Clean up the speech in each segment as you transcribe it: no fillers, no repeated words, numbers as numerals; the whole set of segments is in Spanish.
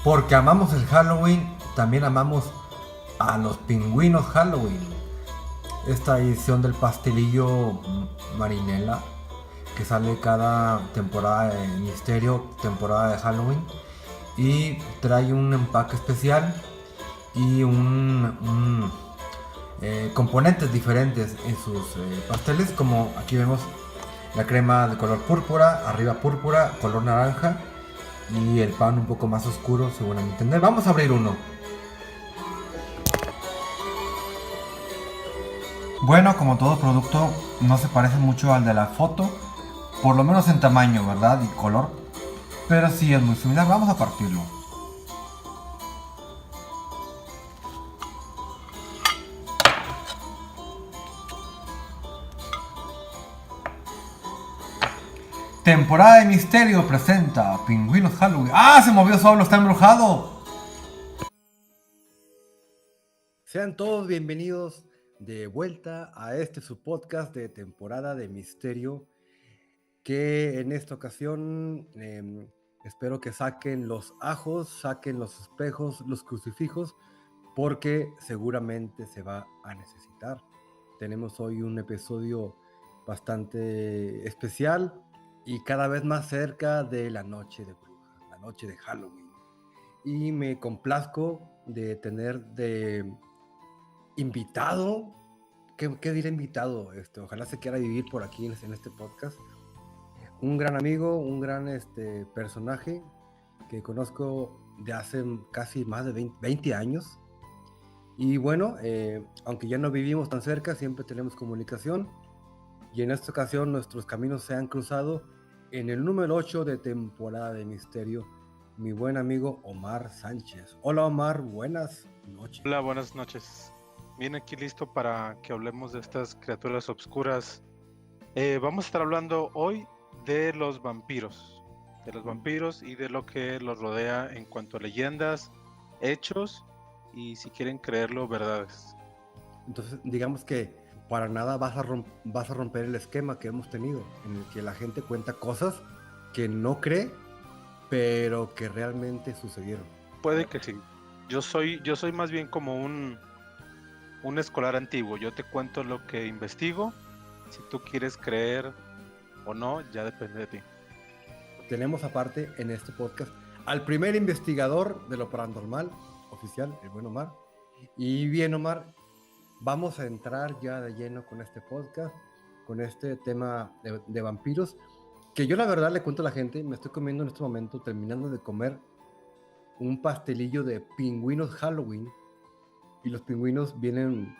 Porque amamos el Halloween, también amamos a los pingüinos Halloween. Esta edición del pastelillo Marinela que sale cada temporada de Misterio, temporada de Halloween. Y trae un empaque especial y componentes diferentes en sus pasteles, como aquí vemos la crema de color púrpura, arriba púrpura, color naranja y el pan un poco más oscuro, según a mi entender. Vamos a abrir uno. Bueno, como todo producto, no se parece mucho al de la foto, por lo menos en tamaño, ¿verdad? Y color, pero sí es muy similar. Vamos a partirlo. Temporada de Misterio presenta Pingüinos Halloween. ¡Ah! Se movió solo, está embrujado. Sean todos bienvenidos de vuelta a este su podcast de temporada de Misterio, que en esta ocasión espero que saquen los ajos, saquen los espejos, los crucifijos, porque seguramente se va a necesitar. Tenemos hoy un episodio bastante especial y cada vez más cerca de la noche de brujas, la noche de Halloween. Y me complazco de tener de invitado, ¿qué diré invitado? Ojalá se quiera vivir por aquí en este podcast. Un gran amigo, un gran personaje que conozco de hace casi más de 20 años. Y bueno, aunque ya no vivimos tan cerca, siempre tenemos comunicación. Y en esta ocasión nuestros caminos se han cruzado en el número 8 de temporada de Misterio, mi buen amigo Omar Sánchez. Hola Omar, buenas noches. Hola, buenas noches. Bien, aquí listo para que hablemos de estas criaturas obscuras. Vamos a estar hablando hoy de los vampiros y de lo que los rodea en cuanto a leyendas, hechos y, si quieren creerlo, verdades. Entonces, digamos que para nada vas a romper el esquema que hemos tenido, en el que la gente cuenta cosas que no cree, pero que realmente sucedieron. Puede que sí. Yo soy más bien como un escolar antiguo. Yo te cuento lo que investigo. Si tú quieres creer o no, ya depende de ti. Tenemos aparte en este podcast al primer investigador de lo paranormal oficial, el buen Omar. Y bien, Omar, vamos a entrar ya de lleno con este podcast, con este tema de vampiros, que yo la verdad le cuento a la gente, me estoy comiendo en este momento, terminando de comer un pastelillo de pingüinos Halloween, y los pingüinos vienen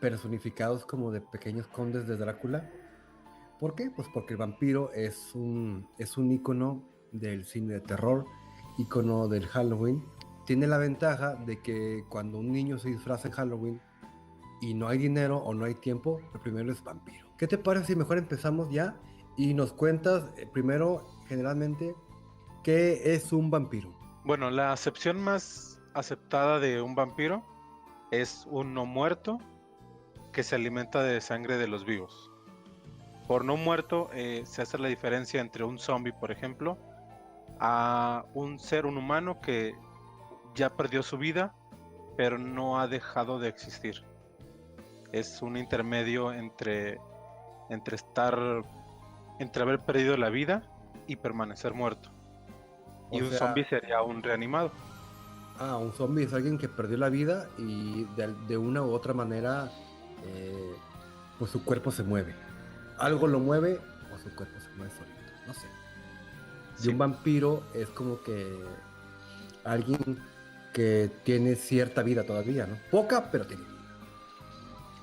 personificados como de pequeños condes de Drácula. ¿Por qué? Pues porque el vampiro es un ícono del cine de terror, ícono del Halloween. Tiene la ventaja de que cuando un niño se disfraza en Halloween y no hay dinero o no hay tiempo, el primero es vampiro. ¿Qué te parece si mejor empezamos ya y nos cuentas primero, generalmente, qué es un vampiro? Bueno, la acepción más aceptada de un vampiro es un no muerto que se alimenta de sangre de los vivos. Por no muerto se hace la diferencia entre un zombie, por ejemplo, a un humano que ya perdió su vida, pero no ha dejado de existir. Es un intermedio entre haber perdido la vida y permanecer muerto. Y O un sea, zombie sería un reanimado. un zombie es alguien que perdió la vida y de una u otra manera, eh, pues su cuerpo se mueve. Algo lo mueve o su cuerpo se mueve solito, no sé. Y Sí, un vampiro es como que alguien que tiene cierta vida todavía, ¿no? Poca, pero tiene vida.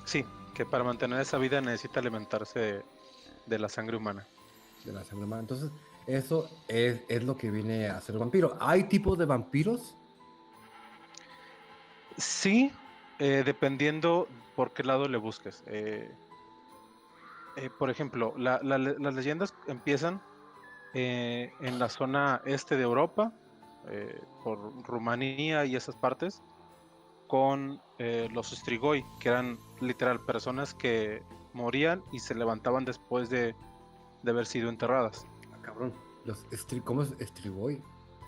sí, que para mantener esa vida necesita alimentarse de la sangre humana. De la sangre humana. Entonces, eso es lo que viene a ser el vampiro. ¿Hay tipos de vampiros? Sí, dependiendo por qué lado le busques. Por ejemplo, las leyendas empiezan en la zona este de Europa, por Rumanía y esas partes, con los Strigoi, que eran literal personas que morían y se levantaban después de haber sido enterradas. Ah, cabrón. ¿Cómo es Strigoi?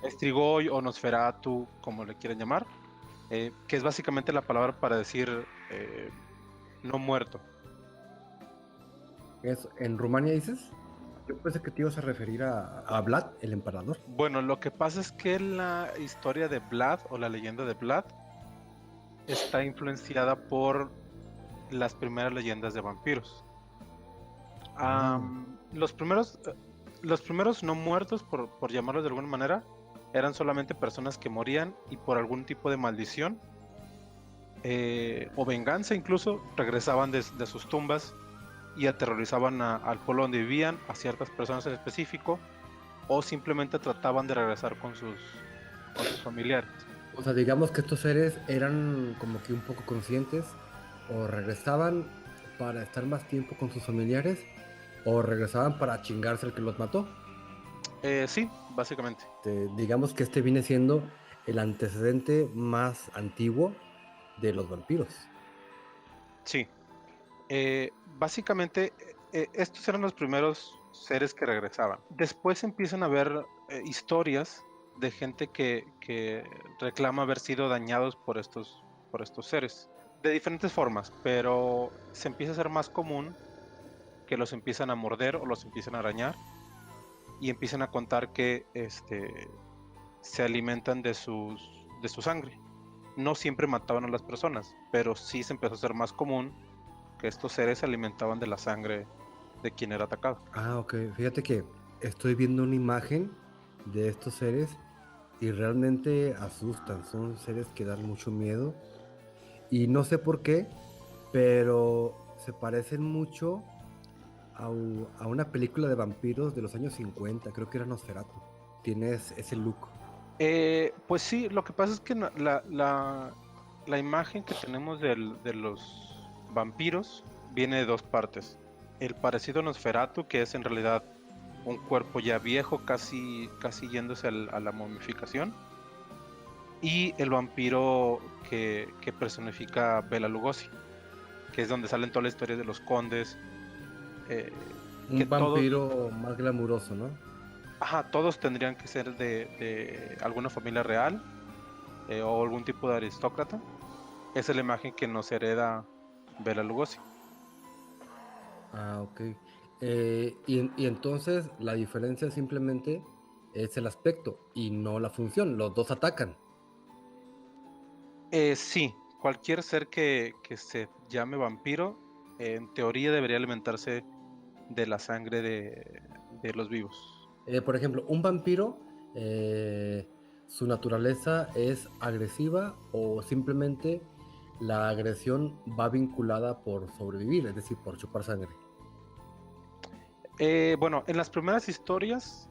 Strigoi o Nosferatu, como le quieran llamar, que es básicamente la palabra para decir no muerto. ¿En Rumania dices? Yo pensé que te ibas a referir a Vlad, el emperador. Bueno, lo que pasa es que la historia de Vlad o la leyenda de Vlad está influenciada por las primeras leyendas de vampiros. Los primeros no muertos, por llamarlos de alguna manera, eran solamente personas que morían y por algún tipo de maldición o venganza incluso regresaban de sus tumbas y aterrorizaban al pueblo donde vivían, a ciertas personas en específico, o simplemente trataban de regresar con sus familiares. O sea, digamos que estos seres eran como que un poco conscientes, o regresaban para estar más tiempo con sus familiares, o regresaban para chingarse al que los mató. Sí, básicamente. Digamos que este viene siendo el antecedente más antiguo de los vampiros. Sí. Básicamente, estos eran los primeros seres que regresaban. Después empiezan a haber historias de gente que reclama haber sido dañados por estos seres. De diferentes formas, pero se empieza a hacer más común que los empiezan a morder o los empiezan a arañar y empiezan a contar que se alimentan de su sangre. No siempre mataban a las personas, pero sí se empezó a hacer más común que estos seres se alimentaban de la sangre de quien era atacado. Ok. Fíjate que estoy viendo una imagen de estos seres y realmente asustan. Son seres que dan mucho miedo. Y no sé por qué, pero se parecen mucho a una película de vampiros de los años 50. Creo que era Nosferatu. Tienes ese look. Pues sí, lo que pasa es que la imagen que tenemos de los vampiros viene de dos partes. El parecido a Nosferatu, que es en realidad un cuerpo ya viejo, casi yéndose a la momificación, y el vampiro que personifica Bela Lugosi, que es donde salen toda la historia de los condes. Que Un vampiro más glamuroso, ¿no? todos tendrían que ser de alguna familia real o algún tipo de aristócrata. Esa es la imagen que nos hereda Bela Lugosi. Ok. Y entonces la diferencia simplemente es el aspecto y no la función. Los dos atacan. Sí, cualquier ser que se llame vampiro, en teoría debería alimentarse de la sangre de los vivos. Por ejemplo, un vampiro, su naturaleza es agresiva o simplemente la agresión va vinculada por sobrevivir, es decir, por chupar sangre. Bueno, en las primeras historias,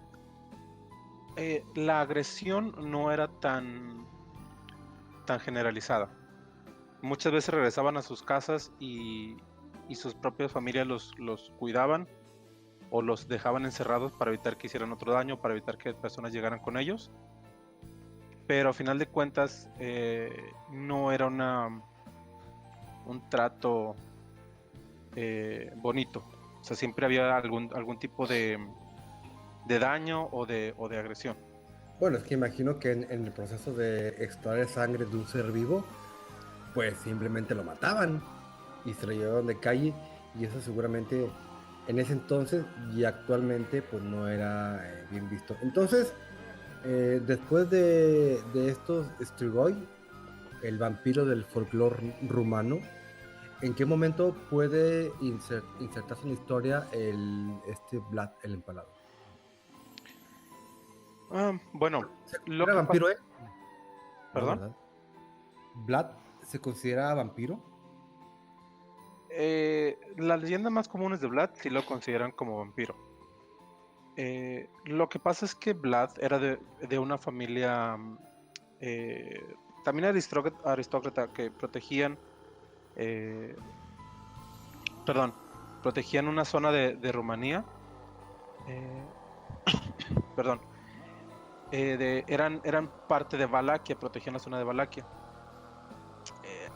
la agresión no era tan generalizada. Muchas veces regresaban a sus casas y sus propias familias los cuidaban o los dejaban encerrados para evitar que hicieran otro daño, para evitar que personas llegaran con ellos. Pero a final de cuentas no era un trato bonito. O sea, siempre había algún tipo de daño o de agresión. Bueno, es que imagino que en el proceso de extraer sangre de un ser vivo, pues simplemente lo mataban y se lo llevaban de calle, y eso seguramente en ese entonces y actualmente pues no era bien visto. Entonces, después de estos Strigoi, el vampiro del folclore rumano, ¿en qué momento puede insertarse en la historia este Vlad el Empalado? Bueno, ¿Se lo considera que pasa... vampiro, No, ¿Perdón? ¿verdad? ¿Vlad se considera vampiro? Las leyendas más comunes de Vlad sí lo consideran como vampiro. Lo que pasa es que Vlad era de una familia también aristócrata que protegían una zona de Rumanía. eh, Perdón, eran parte de Valaquia, protegían la zona de Valaquia.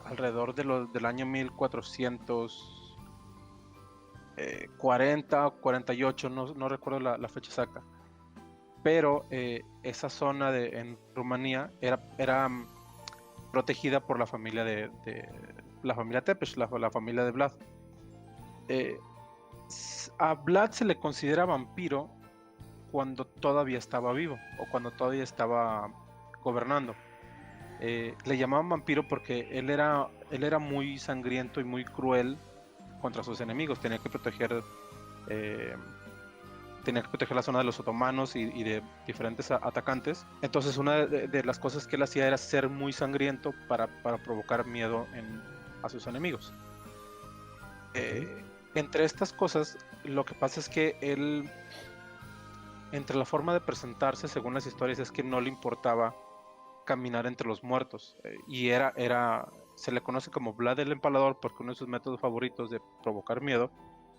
Alrededor del año 1440 o 48, no recuerdo la fecha exacta. pero esa zona en Rumanía era protegida por la familia de la familia Tepes, la familia de Vlad. A Vlad se le considera vampiro cuando todavía estaba vivo o cuando todavía estaba gobernando. Le llamaban vampiro porque él era muy sangriento y muy cruel contra sus enemigos. Tenía que proteger la zona de los otomanos y de diferentes atacantes. Entonces una de las cosas que él hacía era ser muy sangriento para provocar miedo a sus enemigos. Entre estas cosas, lo que pasa es que él, entre la forma de presentarse, según las historias, es que no le importaba caminar entre los muertos. Y se le conoce como Vlad el Empalador porque uno de sus métodos favoritos de provocar miedo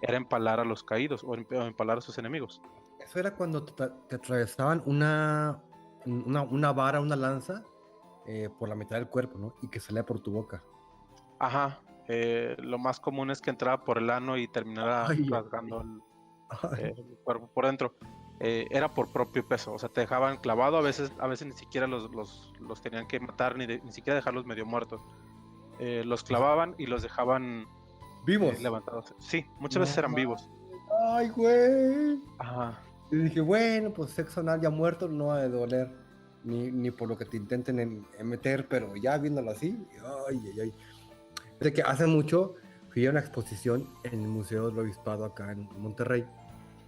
era empalar a los caídos o empalar a sus enemigos. Eso era cuando te atravesaban una vara, una lanza por la mitad del cuerpo, ¿no? Y que salía por tu boca. Ajá. Lo más común es que entraba por el ano y terminara rasgando el cuerpo por dentro. Era por propio peso, o sea, te dejaban clavado, a veces ni siquiera los tenían que matar, ni siquiera dejarlos medio muertos. Los clavaban y los dejaban vivos. Levantados. Sí, muchas veces eran vivos. Ay, güey. Ajá. Y dije, bueno, pues sexo anal ya muerto no ha de doler, ni por lo que te intenten meter, pero ya viéndolo así, ay. De que hace mucho fui a una exposición en el Museo del Obispado acá en Monterrey.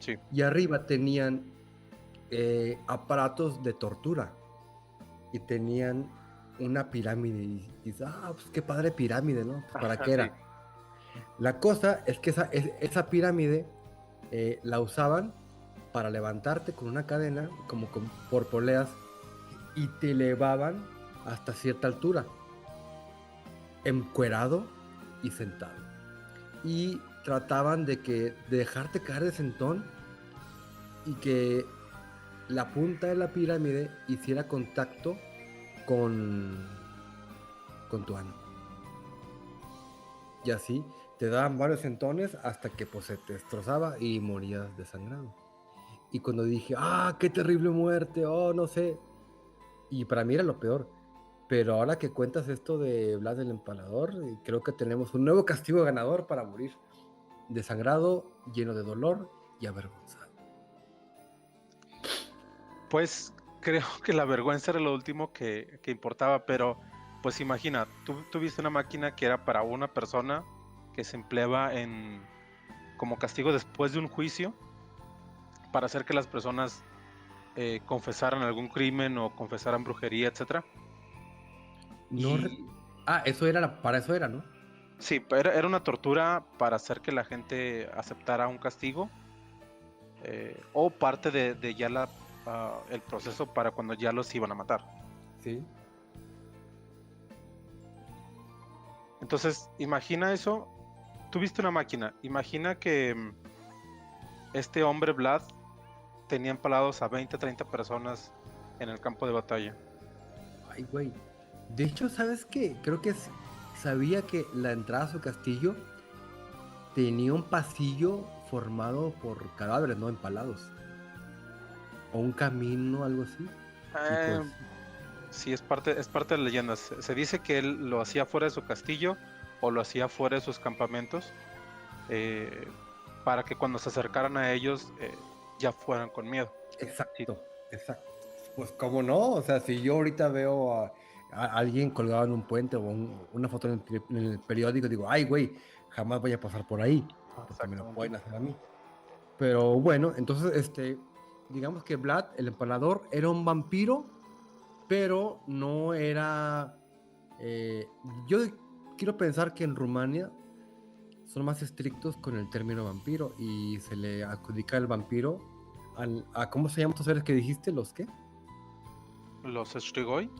Sí. Y arriba tenían aparatos de tortura. Y tenían una pirámide. Y dices, pues qué padre pirámide, ¿no? Pues, ¿para qué era? Sí. La cosa es que esa pirámide la usaban para levantarte con una cadena, como por poleas, y te elevaban hasta cierta altura, encuerado y sentado. Y trataban de dejarte caer de sentón y que la punta de la pirámide hiciera contacto con tu ano. Y así te daban varios sentones hasta que pues se te destrozaba y morías desangrado. Y cuando dije, qué terrible muerte, no sé. Y para mí era lo peor. Pero ahora que cuentas esto de Vlad el Empalador, creo que tenemos un nuevo castigo ganador para morir. Desangrado, lleno de dolor y avergonzado. Pues creo que la vergüenza era lo último que importaba, pero pues imagina, tú tuviste una máquina que era para una persona que se empleaba como castigo después de un juicio para hacer que las personas confesaran algún crimen o confesaran brujería, etcétera. Para eso era, ¿no? Sí, era una tortura para hacer que la gente aceptara un castigo o parte de ya el proceso para cuando ya los iban a matar. Sí. Entonces, imagina eso. Tuviste una máquina. Imagina que este hombre Vlad tenía empalados a 20, 30 personas en el campo de batalla. Ay, güey. De hecho, ¿sabes qué? Creo que sabía que la entrada a su castillo tenía un pasillo formado por cadáveres, ¿no? Empalados. O un camino, algo así. Pues... Sí, es parte de la leyenda. Se dice que él lo hacía fuera de su castillo o lo hacía fuera de sus campamentos para que cuando se acercaran a ellos ya fueran con miedo. Exacto. Pues cómo no, o sea, si yo ahorita veo a alguien colgado en un puente o una foto en el periódico, digo, ay, güey, jamás voy a pasar por ahí, porque me lo pueden hacer a mí. Pero bueno, entonces, digamos que Vlad, el empalador, era un vampiro, pero no era... yo quiero pensar que en Rumania son más estrictos con el término vampiro y se le adjudica el vampiro a ¿cómo se llaman estos seres que dijiste? ¿Los qué? Los Strigoi.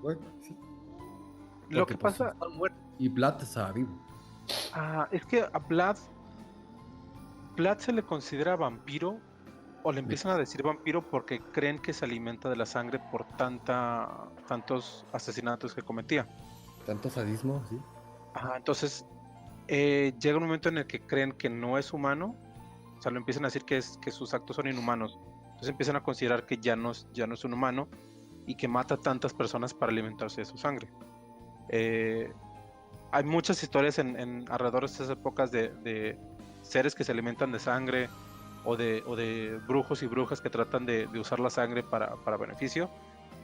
Bueno, sí. Lo que pasa... Y Vlad estaba vivo. Es que a Vlad se le considera vampiro o le empiezan a decir vampiro porque creen que se alimenta de la sangre por tantos asesinatos que cometía. Tanto sadismo, sí. Entonces llega un momento en el que creen que no es humano, o sea, lo empiezan a decir que sus actos son inhumanos. Entonces empiezan a considerar que ya no es un humano y que mata a tantas personas para alimentarse de su sangre. Hay muchas historias alrededor de estas épocas de seres que se alimentan de sangre o de brujos y brujas que tratan de usar la sangre para beneficio.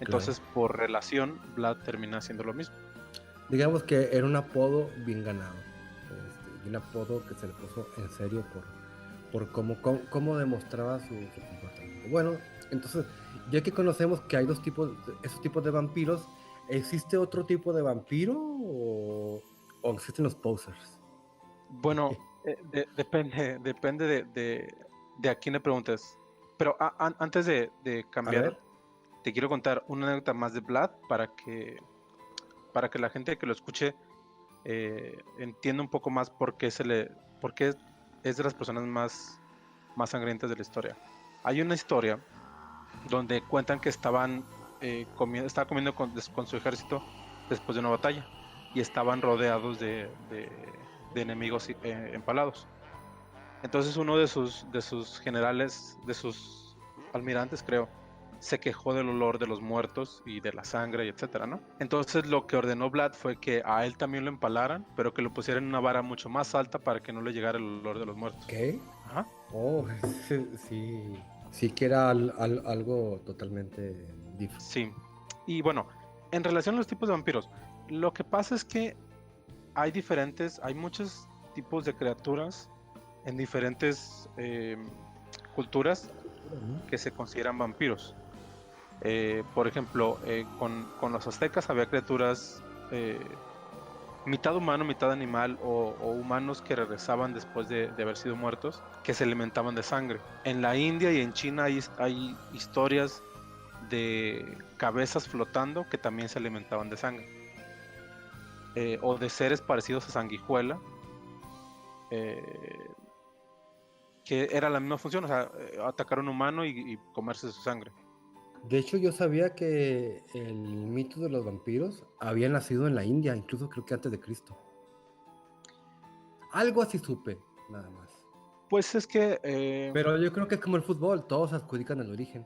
Entonces, por relación, Vlad termina haciendo lo mismo. Digamos que era un apodo bien ganado. Y un apodo que se le puso en serio por cómo demostraba su comportamiento. Bueno, entonces, ya que conocemos que hay esos tipos de vampiros, ¿existe otro tipo de vampiro o existen los posers? Bueno, depende de a quién le preguntes. Pero antes de A cambiar, ver, te quiero contar una anécdota más de Vlad para que la gente que lo escuche entienda un poco más por qué es de las personas más sangrientas de la historia. Hay una historia donde cuentan que estaba comiendo con su ejército después de una batalla y estaban rodeados de enemigos empalados. Entonces uno de sus generales, de sus almirantes, creo, se quejó del olor de los muertos y de la sangre y etcétera, ¿no? Entonces lo que ordenó Vlad fue que a él también lo empalaran, pero que lo pusieran en una vara mucho más alta para que no le llegara el olor de los muertos. ¿qué? Ajá. Oh, sí que era algo totalmente diferente. Sí. Y bueno, en relación a los tipos de vampiros, lo que pasa es que hay muchos tipos de criaturas en diferentes culturas que se consideran vampiros. Por ejemplo, con los aztecas había criaturas mitad humano, mitad animal o humanos que regresaban después de haber sido muertos, que se alimentaban de sangre. En la India y en China hay historias de cabezas flotando que también se alimentaban de sangre. O de seres parecidos a sanguijuela, eh, que era la misma función, o sea, atacar a un humano y comerse su sangre. De hecho, yo sabía que el mito de los vampiros había nacido en la India, incluso creo que antes de Cristo. Algo así supe, nada más. Pues es que Pero yo creo que es como el fútbol, todos adjudican el origen.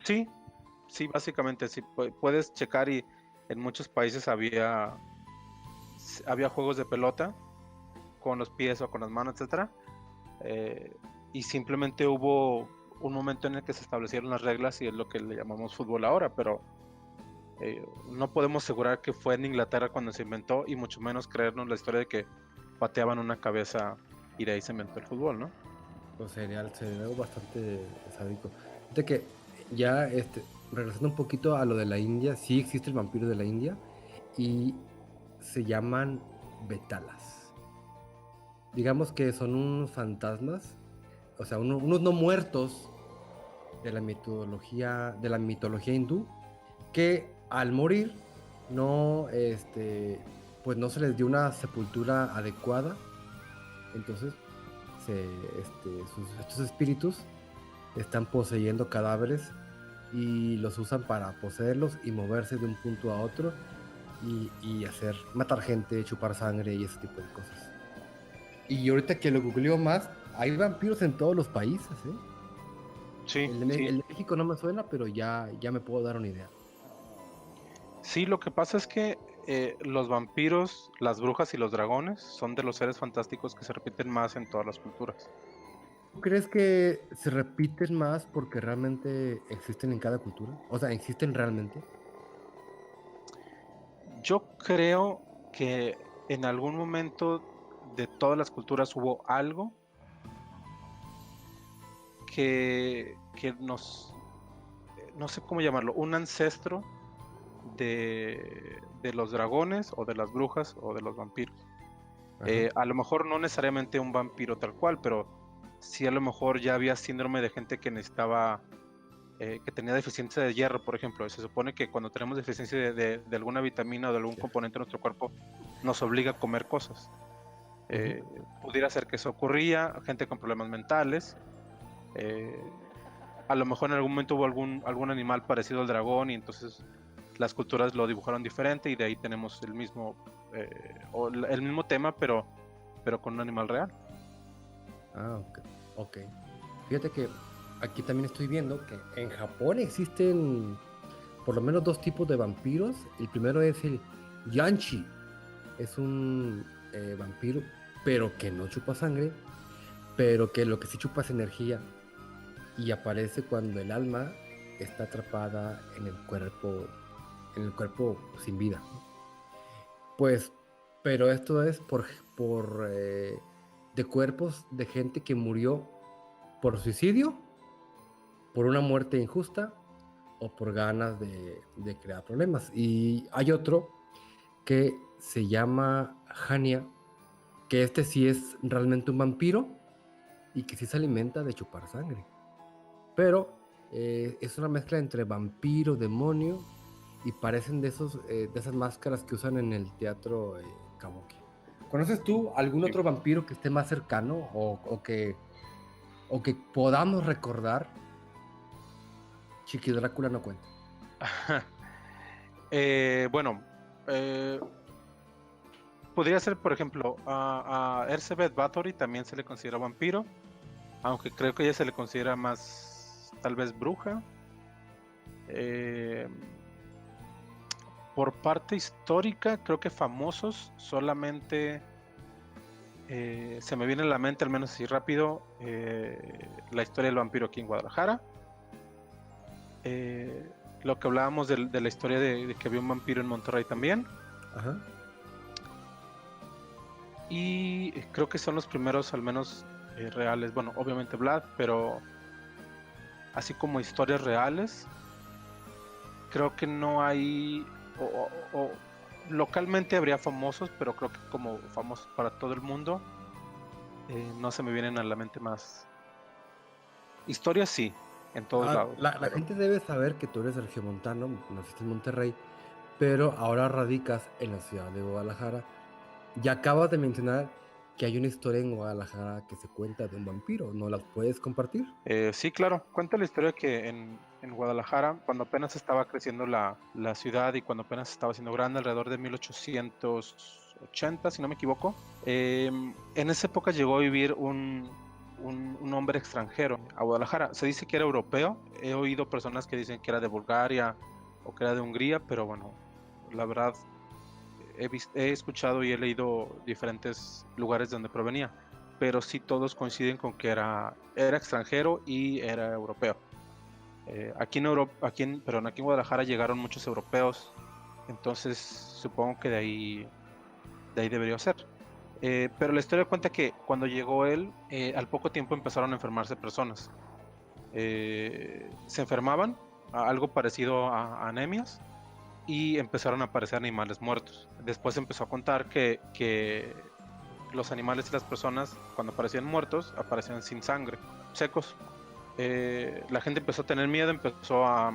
sí, sí, básicamente, sí, puedes checar y en muchos países había juegos de pelota con los pies o con las manos, etcétera, y simplemente hubo un momento en el que se establecieron las reglas y es lo que le llamamos fútbol ahora, pero no podemos asegurar que fue en Inglaterra cuando se inventó y mucho menos creernos la historia de que pateaban una cabeza y de ahí se inventó el fútbol, ¿no? Pues sería algo bastante sádico. De que ya, regresando un poquito a lo de la India, sí existe el vampiro de la India y se llaman betalas. Digamos que son unos fantasmas, o sea, unos no muertos de la mitología hindú, que al morir no, pues no se les dio una sepultura adecuada, entonces estos espíritus están poseyendo cadáveres y los usan para poseerlos y moverse de un punto a otro y matar gente, chupar sangre y ese tipo de cosas. Y ahorita que lo googleo más, hay vampiros en todos los países, ¿eh? Sí, sí. El de México no me suena, pero ya me puedo dar una idea. Sí, lo que pasa es que los vampiros, las brujas y los dragones son de los seres fantásticos que se repiten más en todas las culturas. ¿Tú crees que se repiten más porque realmente existen en cada cultura? O sea, ¿existen realmente? Yo creo que en algún momento de todas las culturas hubo algo que no sé cómo llamarlo, un ancestro de los dragones o de las brujas o de los vampiros. A lo mejor no necesariamente un vampiro tal cual, pero sí a lo mejor ya había síndrome de gente que necesitaba, que tenía deficiencia de hierro, por ejemplo. Se supone que cuando tenemos deficiencia de alguna vitamina o de algún componente de nuestro cuerpo, nos obliga a comer cosas. Pudiera ser que eso ocurría, gente con problemas mentales. A lo mejor en algún momento hubo algún animal parecido al dragón y entonces las culturas lo dibujaron diferente y de ahí tenemos el mismo tema, pero con un animal real. Ah, ok. Ok. Fíjate que aquí también estoy viendo que en Japón existen por lo menos dos tipos de vampiros. El primero es el Yanshi. Es un vampiro, pero que no chupa sangre, pero que lo que sí chupa es energía. Y aparece cuando el alma está atrapada en el cuerpo sin vida. Pues, pero esto es de cuerpos de gente que murió por suicidio, por una muerte injusta o por ganas de crear problemas. Y hay otro que se llama Hania, que este sí es realmente un vampiro y que sí se alimenta de chupar sangre. Pero es una mezcla entre vampiro, demonio y parecen de esas máscaras que usan en el teatro kabuki. ¿Conoces tú algún Sí. otro vampiro que esté más cercano o que podamos recordar? Chiqui Drácula no cuenta. Bueno, podría ser, por ejemplo, a Elizabeth Bathory también se le considera vampiro, aunque creo que ella se le considera más, tal vez, bruja. Eh, por parte histórica, creo que famosos, solamente se me viene a la mente, al menos así rápido, la historia del vampiro aquí en Guadalajara. Lo que hablábamos de la historia de que había un vampiro en Monterrey también. Ajá. Y creo que son los primeros, al menos reales. Bueno, obviamente Vlad, pero así como historias reales, creo que no hay. O localmente habría famosos, pero creo que como famosos para todo el mundo, no se me vienen a la mente más. Historias sí, en todos lados. La Pero gente debe saber que tú eres regiomontano, naciste en Monterrey, pero ahora radicas en la ciudad de Guadalajara. Y acabas de mencionar que hay una historia en Guadalajara que se cuenta de un vampiro. ¿No las puedes compartir? sí, claro. Cuenta la historia que en Guadalajara, cuando apenas estaba creciendo la ciudad y cuando apenas estaba siendo grande, alrededor de 1880, si no me equivoco, en esa época llegó a vivir un hombre extranjero a Guadalajara. Se dice que era europeo. He oído personas que dicen que era de Bulgaria o que era de Hungría, pero bueno, la verdad he escuchado y he leído diferentes lugares de donde provenía, pero sí todos coinciden con que era extranjero y era europeo. Aquí en Europa, perdón, aquí en Guadalajara llegaron muchos europeos, entonces supongo que de ahí debería ser. Pero la historia cuenta que cuando llegó él, al poco tiempo empezaron a enfermarse personas. Se enfermaban, algo parecido a anemias, y empezaron a aparecer animales muertos. Después empezó a contar que los animales y las personas, cuando aparecían muertos, aparecían sin sangre, secos. La gente empezó a tener miedo, empezó a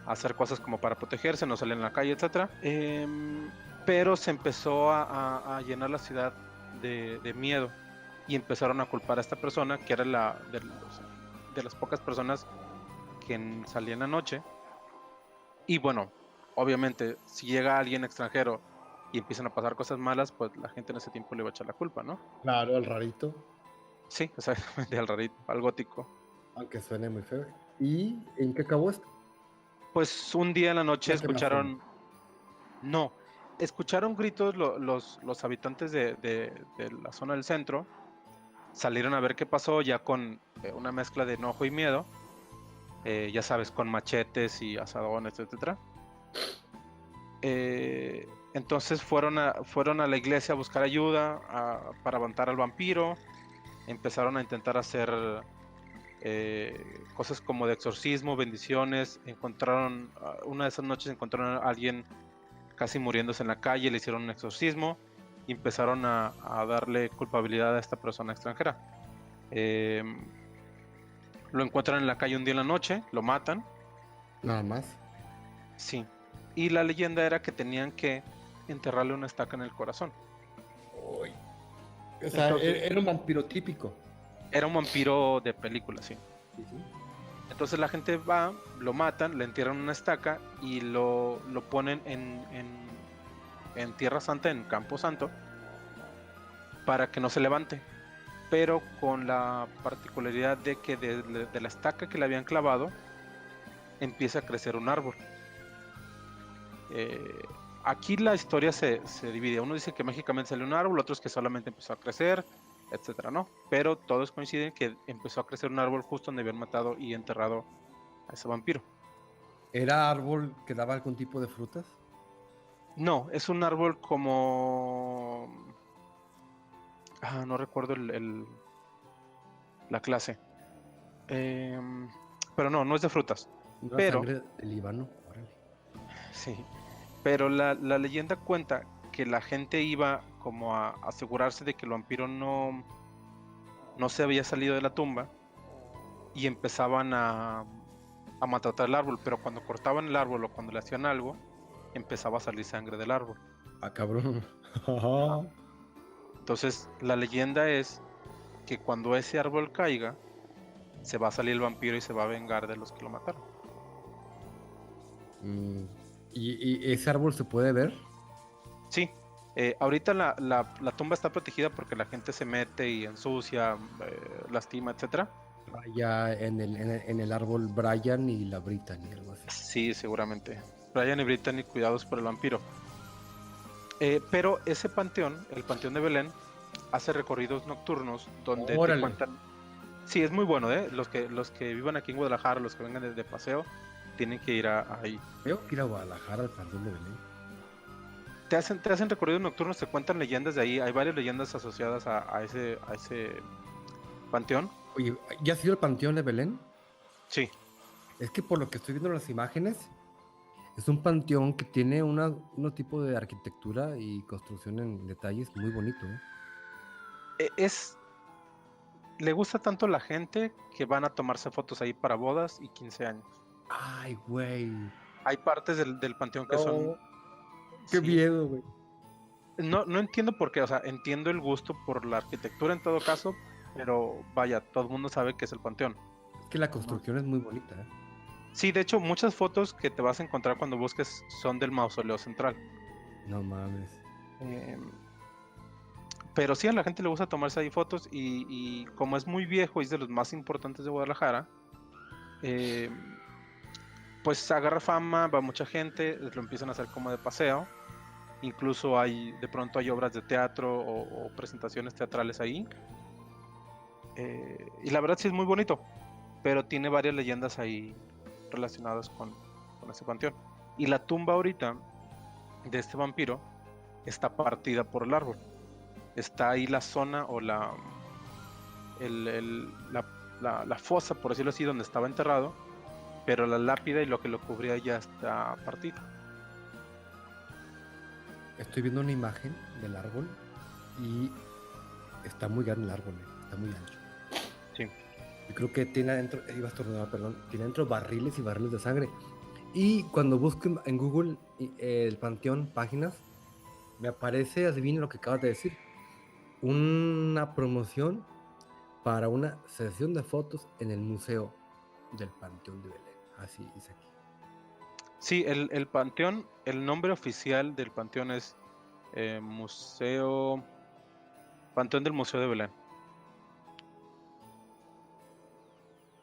hacer cosas como para protegerse, no salir en la calle, etc. Pero se empezó a llenar la ciudad de miedo y empezaron a culpar a esta persona, que era de las pocas personas que salían en la noche. Y bueno, obviamente, si llega alguien extranjero y empiezan a pasar cosas malas, pues la gente en ese tiempo le va a echar la culpa, ¿no? Claro, el rarito, Sí, exactamente, al rarito, al gótico. aunque suene muy feo. ¿Y en qué acabó esto? Pues un día en la noche La quemazón. escucharon, no, escucharon gritos los habitantes de la zona del centro, salieron a ver qué pasó ya con una mezcla de enojo y miedo, ya sabes, con machetes y asadones, etcétera. Entonces fueron a la iglesia a buscar ayuda para avanzar al vampiro. Empezaron a intentar hacer cosas como de exorcismo, bendiciones. Una de esas noches encontraron a alguien casi muriéndose en la calle, le hicieron un exorcismo y empezaron a darle culpabilidad a esta persona extranjera. Lo encuentran en la calle un día en la noche, lo matan. Nada más. Sí. Y la leyenda era que tenían que enterrarle una estaca en el corazón. Uy. O sea, Entonces, era un vampiro típico. era un vampiro de película, sí. Sí, sí. Entonces la gente va, lo matan, le entierran una estaca y lo ponen en Tierra Santa, en Campo Santo, para que no se levante. pero con la particularidad de que de la estaca que le habían clavado empieza a crecer un árbol. Aquí la historia se divide. Uno dice que mágicamente salió un árbol, otros que solamente empezó a crecer, etcétera, ¿no? Pero todos coinciden que empezó a crecer un árbol justo donde habían matado y enterrado a ese vampiro. ¿Era árbol que daba algún tipo de frutas? No, es un árbol como... no recuerdo la clase. Pero no es de frutas. ¿No era Pero, sangre del Líbano? Órale. sí, pero la leyenda cuenta que la gente iba como a asegurarse de que el vampiro no se había salido de la tumba y empezaban a maltratar el árbol, pero cuando cortaban el árbol o cuando le hacían algo, empezaba a salir sangre del árbol. Ah, cabrón. Entonces, la leyenda es que cuando ese árbol caiga, se va a salir el vampiro y se va a vengar de los que lo mataron. ¿Y ese árbol se puede ver? Sí, ahorita la tumba está protegida porque la gente se mete y ensucia, lastima, etcétera. Allá en el árbol Brian y la Brittany, algo así. Sí, seguramente. Brian y Brittany cuidados por el vampiro. Pero ese panteón, el Panteón de Belén, hace recorridos nocturnos donde te Órale. cuentan. Sí, es muy bueno, ¿eh? Los que vivan aquí en Guadalajara, los que vengan de paseo, tienen que ir ahí. Tengo que ir a Guadalajara al Panteón de Belén. Te hacen recorridos nocturnos, te cuentan leyendas de ahí. Hay varias leyendas asociadas a ese panteón. Oye, ¿ya has ido al Panteón de Belén? Sí. Es que por lo que estoy viendo en las imágenes, es un panteón que tiene un tipo de arquitectura y construcción en detalles muy bonito, ¿eh? Le gusta tanto a la gente que van a tomarse fotos ahí para bodas y 15 años. Ay, güey. Hay partes del panteón que son... Qué sí. miedo, güey. No entiendo por qué, o sea, entiendo el gusto por la arquitectura en todo caso, pero vaya, todo el mundo sabe que es el panteón. Es que la construcción es muy bonita, ¿eh? Sí, de hecho, muchas fotos que te vas a encontrar cuando busques son del mausoleo central. No mames. Pero sí, a la gente le gusta tomarse ahí fotos y como es muy viejo y es de los más importantes de Guadalajara, pues agarra fama, va mucha gente, lo empiezan a hacer como de paseo. Incluso de pronto hay obras de teatro o presentaciones teatrales ahí. Y la verdad sí es muy bonito, pero tiene varias leyendas ahí relacionadas con ese panteón. Y la tumba ahorita de este vampiro está partida por el árbol. Está ahí la zona o la fosa, por decirlo así, donde estaba enterrado, pero la lápida y lo que lo cubría ya está partido. Estoy viendo una imagen del árbol y está muy grande el árbol, está muy ancho. Sí. Yo creo que tiene adentro, iba a estornudar, perdón, tiene adentro barriles y barriles de sangre. Y cuando busco en Google el panteón, páginas, me aparece, adivina lo que acabas de decir, una promoción para una sesión de fotos en el Museo del Panteón de Belén. Así dice aquí. Sí, el panteón, el nombre oficial del panteón es Panteón del Museo de Belén.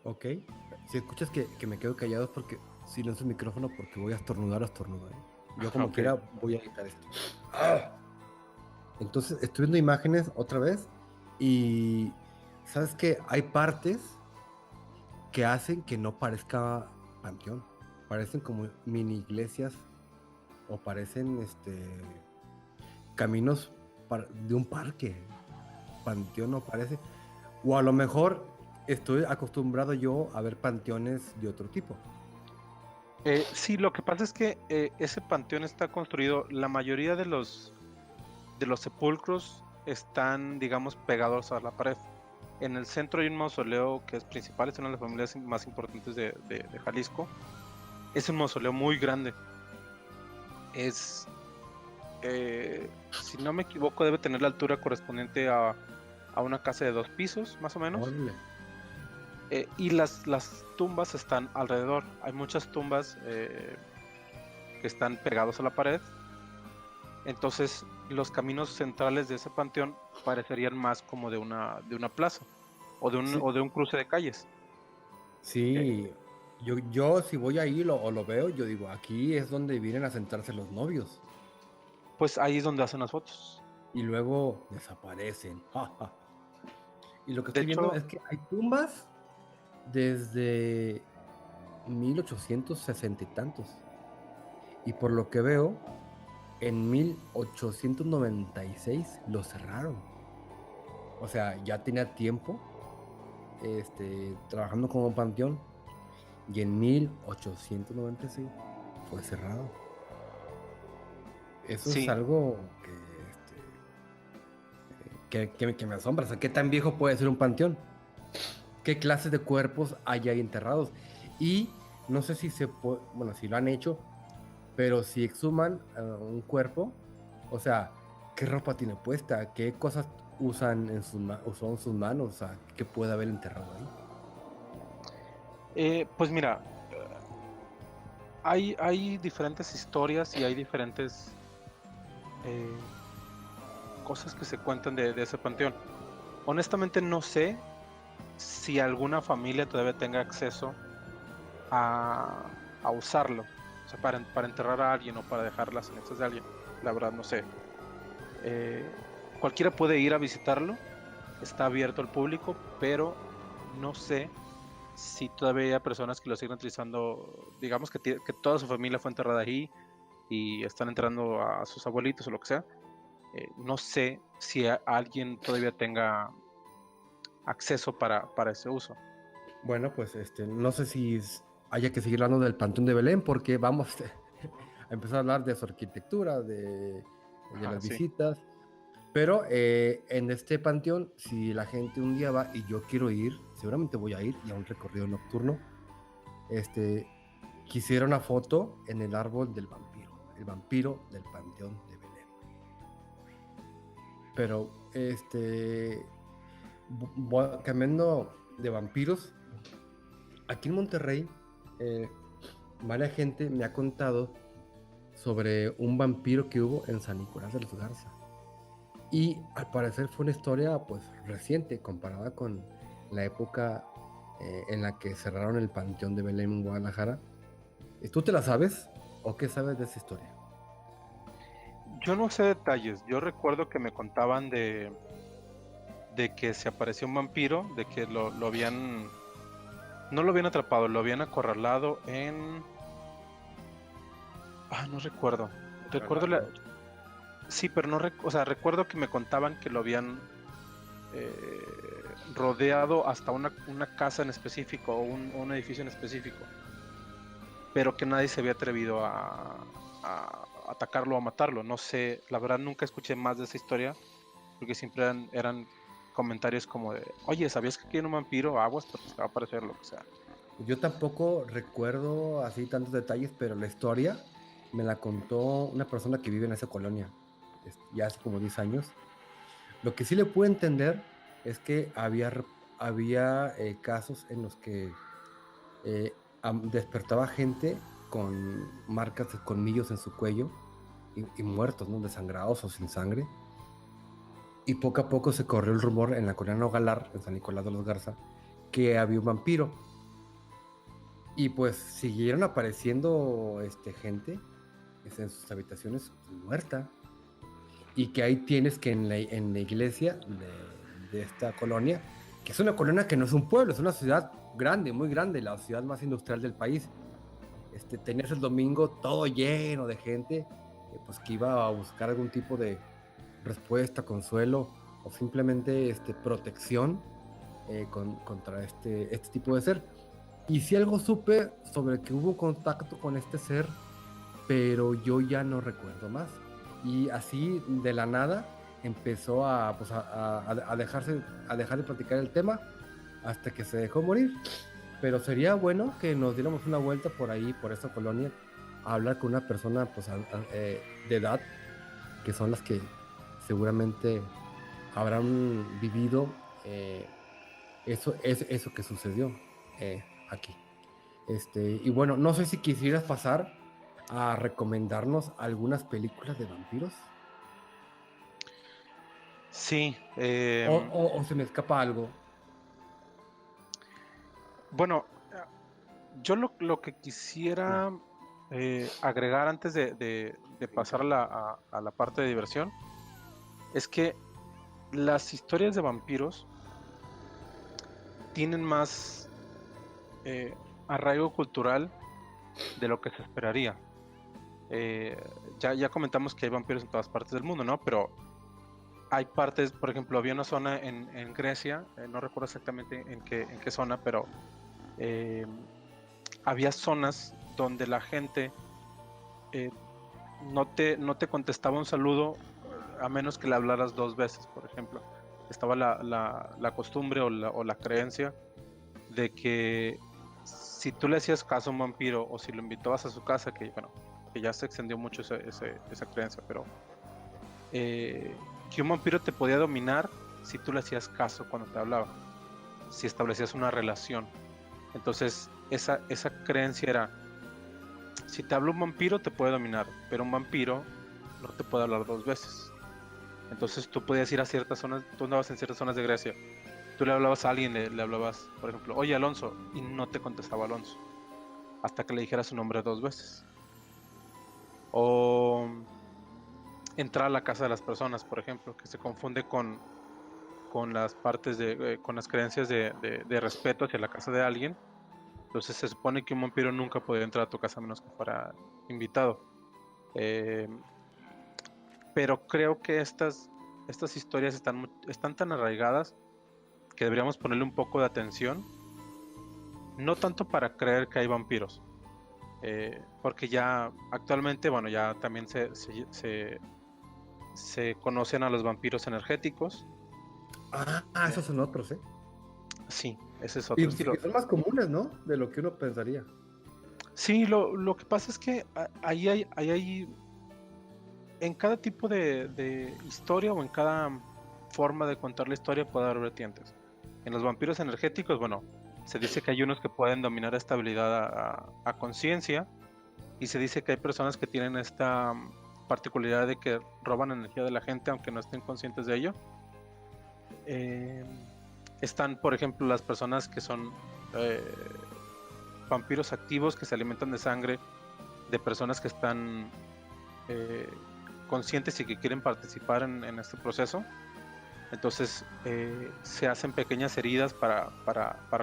Ok. Si escuchas que me quedo callado es porque silencio el micrófono porque voy a estornudar. Yo como Ok. quiera voy a editar esto. Entonces estoy viendo imágenes otra vez y sabes que hay partes que hacen que no parezca panteón. Parecen como mini iglesias o parecen caminos de un parque. Panteón no parece. O a lo mejor estoy acostumbrado yo a ver panteones de otro tipo. Sí, lo que pasa es que ese panteón está construido, la mayoría de los sepulcros están, digamos, pegados a la pared. En el centro hay un mausoleo que es principal, es una de las familias más importantes de Jalisco. Es un mausoleo muy grande. Si no me equivoco, debe tener la altura correspondiente a una casa de 2 pisos, más o menos. Y las tumbas están alrededor. Hay muchas tumbas que están pegados a la pared. Entonces, los caminos centrales de ese panteón parecerían más como de una plaza Sí, o de un cruce de calles. Eh, sí. Yo si voy ahí o lo veo, yo digo, aquí es donde vienen a sentarse los novios pues ahí es donde hacen las fotos. y luego desaparecen. Ja, ja. Y lo que De estoy viendo hecho, es que hay tumbas desde 1860 y tantos. Y por lo que veo, en 1896 lo cerraron. O sea, ya tenía tiempo trabajando como panteón y en 1896 fue cerrado. Eso es sí, algo que me asombra. O sea, ¿qué tan viejo puede ser un panteón? ¿Qué clases de cuerpos hay ahí enterrados? Y no sé si se puede, bueno, si lo han hecho, pero si exhuman un cuerpo, o sea, ¿qué ropa tiene puesta? ¿Qué cosas usan usan sus manos? O sea, ¿qué puede haber enterrado ahí? pues mira, hay diferentes historias y hay diferentes eh, cosas que se cuentan de ese panteón. Honestamente no sé si alguna familia todavía tenga acceso a usarlo, o sea, para enterrar a alguien o para dejar las cenizas de alguien. La verdad no sé. Eh, cualquiera puede ir a visitarlo, está abierto al público, pero no sé si todavía hay personas que lo siguen utilizando, digamos que toda su familia fue enterrada ahí y están enterrando a sus abuelitos o lo que sea. No sé si alguien todavía tenga acceso para ese uso. Bueno, pues no sé si haya que seguir hablando del Panteón de Belén porque vamos a empezar a hablar de su arquitectura, de Ajá, las sí. visitas. Pero en este panteón, si la gente un día va y yo quiero ir, seguramente voy a ir y a un recorrido nocturno, este, quisiera una foto en el árbol del vampiro, el vampiro del Panteón de Belén. Pero, cambiando de vampiros, aquí en Monterrey, eh, varias gente me ha contado sobre un vampiro que hubo en San Nicolás de los Garza. Y al parecer fue una historia pues reciente comparada con la época en la que cerraron el Panteón de Belén en Guadalajara. ¿Tú te la sabes o qué sabes de esa historia? Yo no sé detalles. Yo recuerdo que me contaban de que se apareció un vampiro, de que lo habían, no lo habían atrapado, lo habían acorralado en, no recuerdo. Recuerdo Acorralado. sí, pero no, o sea, recuerdo que me contaban que lo habían eh, rodeado hasta una casa en específico o un edificio en específico, pero que nadie se había atrevido a atacarlo o a matarlo. No sé, la verdad nunca escuché más de esa historia, porque siempre eran comentarios como de, oye, ¿sabías que aquí hay un vampiro? Aguas, porque se va a aparecer lo que sea. Yo tampoco recuerdo así tantos detalles, pero la historia me la contó una persona que vive en esa colonia, ya hace como 10 años. Lo que sí le puedo entender es que había casos en los que despertaba gente con marcas de colmillos en su cuello y muertos, ¿no? Desangrados o sin sangre. Y poco a poco se corrió el rumor en la colonia Nogalar, en San Nicolás de los Garza, que había un vampiro. Y pues siguieron apareciendo gente en sus habitaciones muerta. Y que ahí tienes que en la iglesia de esta colonia, que es una colonia que no es un pueblo, es una ciudad grande, muy grande, la ciudad más industrial del país. Tenías el domingo todo lleno de gente pues que iba a buscar algún tipo de respuesta, consuelo o simplemente protección contra este tipo de ser. Y si algo supe sobre que hubo contacto con este ser, pero yo ya no recuerdo más. Y así de la nada empezó pues a dejar de platicar el tema hasta que se dejó morir. Pero sería bueno que nos diéramos una vuelta por ahí, por esta colonia, a hablar con una persona pues, de edad, que son las que seguramente habrán vivido eso que sucedió aquí. Y bueno, no sé si quisieras pasar a recomendarnos algunas películas de vampiros. Sí, O se me escapa algo. bueno, yo lo que Mm. quisiera agregar antes de pasar a la parte de diversión es que las historias de vampiros tienen más eh, arraigo cultural de lo que se esperaría. Eh, ya comentamos que hay vampiros en todas partes del mundo, ¿no? Pero hay partes, por ejemplo, había una zona en Grecia, no recuerdo exactamente en qué zona, pero eh, había zonas donde la gente eh, no te contestaba un saludo a menos que le hablaras dos veces, por ejemplo. Estaba la costumbre o la creencia de que si tú le hacías caso a un vampiro o si lo invitabas a su casa, que bueno, que ya se extendió mucho esa creencia, pero que un vampiro te podía dominar si tú le hacías caso cuando te hablaba, si establecías una relación. Entonces, esa creencia era, si te habla un vampiro te puede dominar, pero un vampiro no te puede hablar dos veces. Entonces tú podías ir a ciertas zonas, tú andabas en ciertas zonas de Grecia, tú le hablabas a alguien, le hablabas, por ejemplo, oye Alonso, y no te contestaba Alonso, hasta que le dijeras su nombre dos veces. O entrar a la casa de las personas, por ejemplo, que se confunde con las partes con las creencias de respeto hacia la casa de alguien. Entonces se supone que un vampiro nunca podía entrar a tu casa a menos que fuera invitado. Eh, pero creo que estas historias están tan arraigadas que deberíamos ponerle un poco de atención, no tanto para creer que hay vampiros, porque ya actualmente, bueno, ya también se conocen a los vampiros energéticos. Esos Eh, son otros, ¿eh? sí, ese es otro Y estilo. son más comunes, ¿no? De lo que uno pensaría. Sí, lo que pasa es que ahí hay en cada tipo de historia o en cada forma de contar la historia puede haber vertientes. En los vampiros energéticos, bueno, se dice que hay unos que pueden dominar esta habilidad a conciencia y se dice que hay personas que tienen esta particularidad de que roban energía de la gente aunque no estén conscientes de ello. Eh, Están, por ejemplo, las personas que son eh, vampiros activos que se alimentan de sangre de personas que están eh, conscientes y que quieren participar en este proceso. Entonces se hacen pequeñas heridas para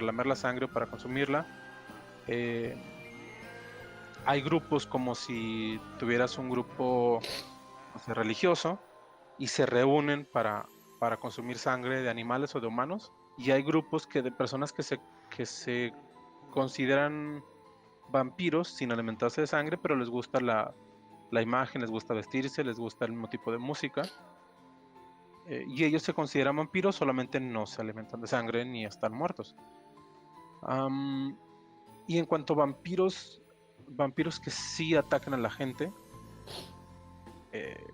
lamer la sangre o para consumirla. Eh, Hay grupos como si tuvieras un grupo, o sea, religioso y se reúnen para consumir sangre de animales o de humanos. Y hay grupos de personas que se consideran vampiros sin alimentarse de sangre, pero les gusta la imagen, les gusta vestirse, les gusta el mismo tipo de música. Y ellos se consideran vampiros, solamente no se alimentan de sangre ni están muertos. Am, y en cuanto a vampiros que sí atacan a la gente, eh,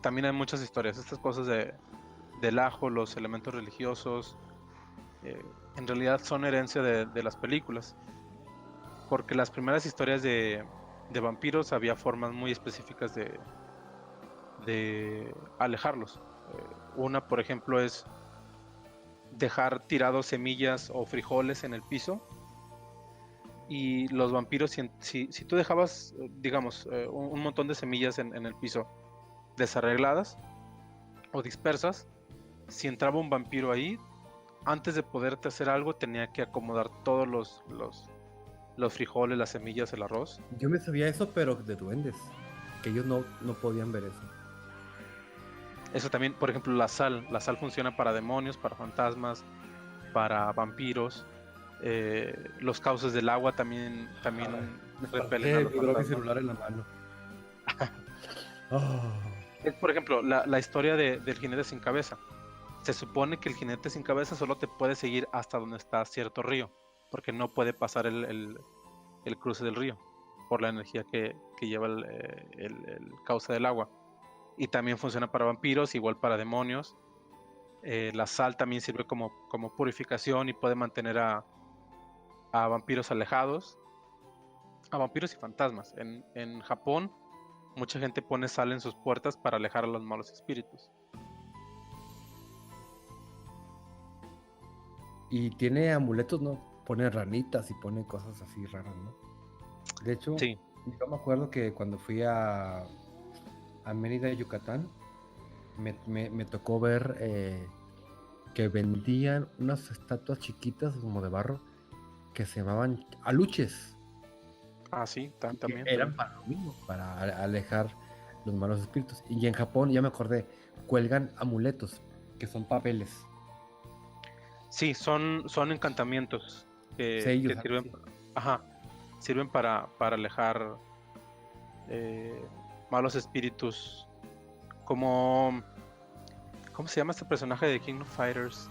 también hay muchas historias. Estas cosas del ajo, los elementos religiosos, eh, en realidad son herencia de las películas, porque las primeras historias de vampiros había formas muy específicas de alejarlos. Una, por ejemplo, es dejar tirados semillas o frijoles en el piso y los vampiros, si tú dejabas, digamos, un montón de semillas en el piso desarregladas o dispersas, si entraba un vampiro ahí, antes de poderte hacer algo tenía que acomodar todos los frijoles, las semillas, el arroz. Yo me sabía eso, pero de duendes. Que ellos no podían ver eso. Eso también, por ejemplo, la sal funciona para demonios, para fantasmas, para vampiros. Los cauces del agua Ay, también me repelen a espanté, los vibró mi fantasmas. celular en la mano. Oh, Es, por ejemplo, la historia del jinete sin cabeza. Se supone que el jinete sin cabeza solo te puede seguir hasta donde está cierto río, porque no puede pasar el cruce del río por la energía que lleva el cauce del agua. Y también funciona para vampiros, igual para demonios. La sal también sirve como purificación y puede mantener a vampiros alejados, a vampiros y fantasmas. En Japón, mucha gente pone sal en sus puertas para alejar a los malos espíritus. Y tiene amuletos, ¿no? Pone ranitas y pone cosas así raras, ¿no? De hecho, Sí. yo me acuerdo que cuando fui a Mérida, Yucatán, me tocó ver que vendían unas estatuas chiquitas como de barro que se llamaban aluches. Ah, sí, Y que también. eran para lo mismo, para alejar los malos espíritus. Y en Japón, ya me acordé, cuelgan amuletos, que son papeles, Sí, son encantamientos que sellos, algo sirven, así. ajá, sirven para alejar eh, malos espíritus. Como, ¿cómo se llama este personaje de King of Fighters?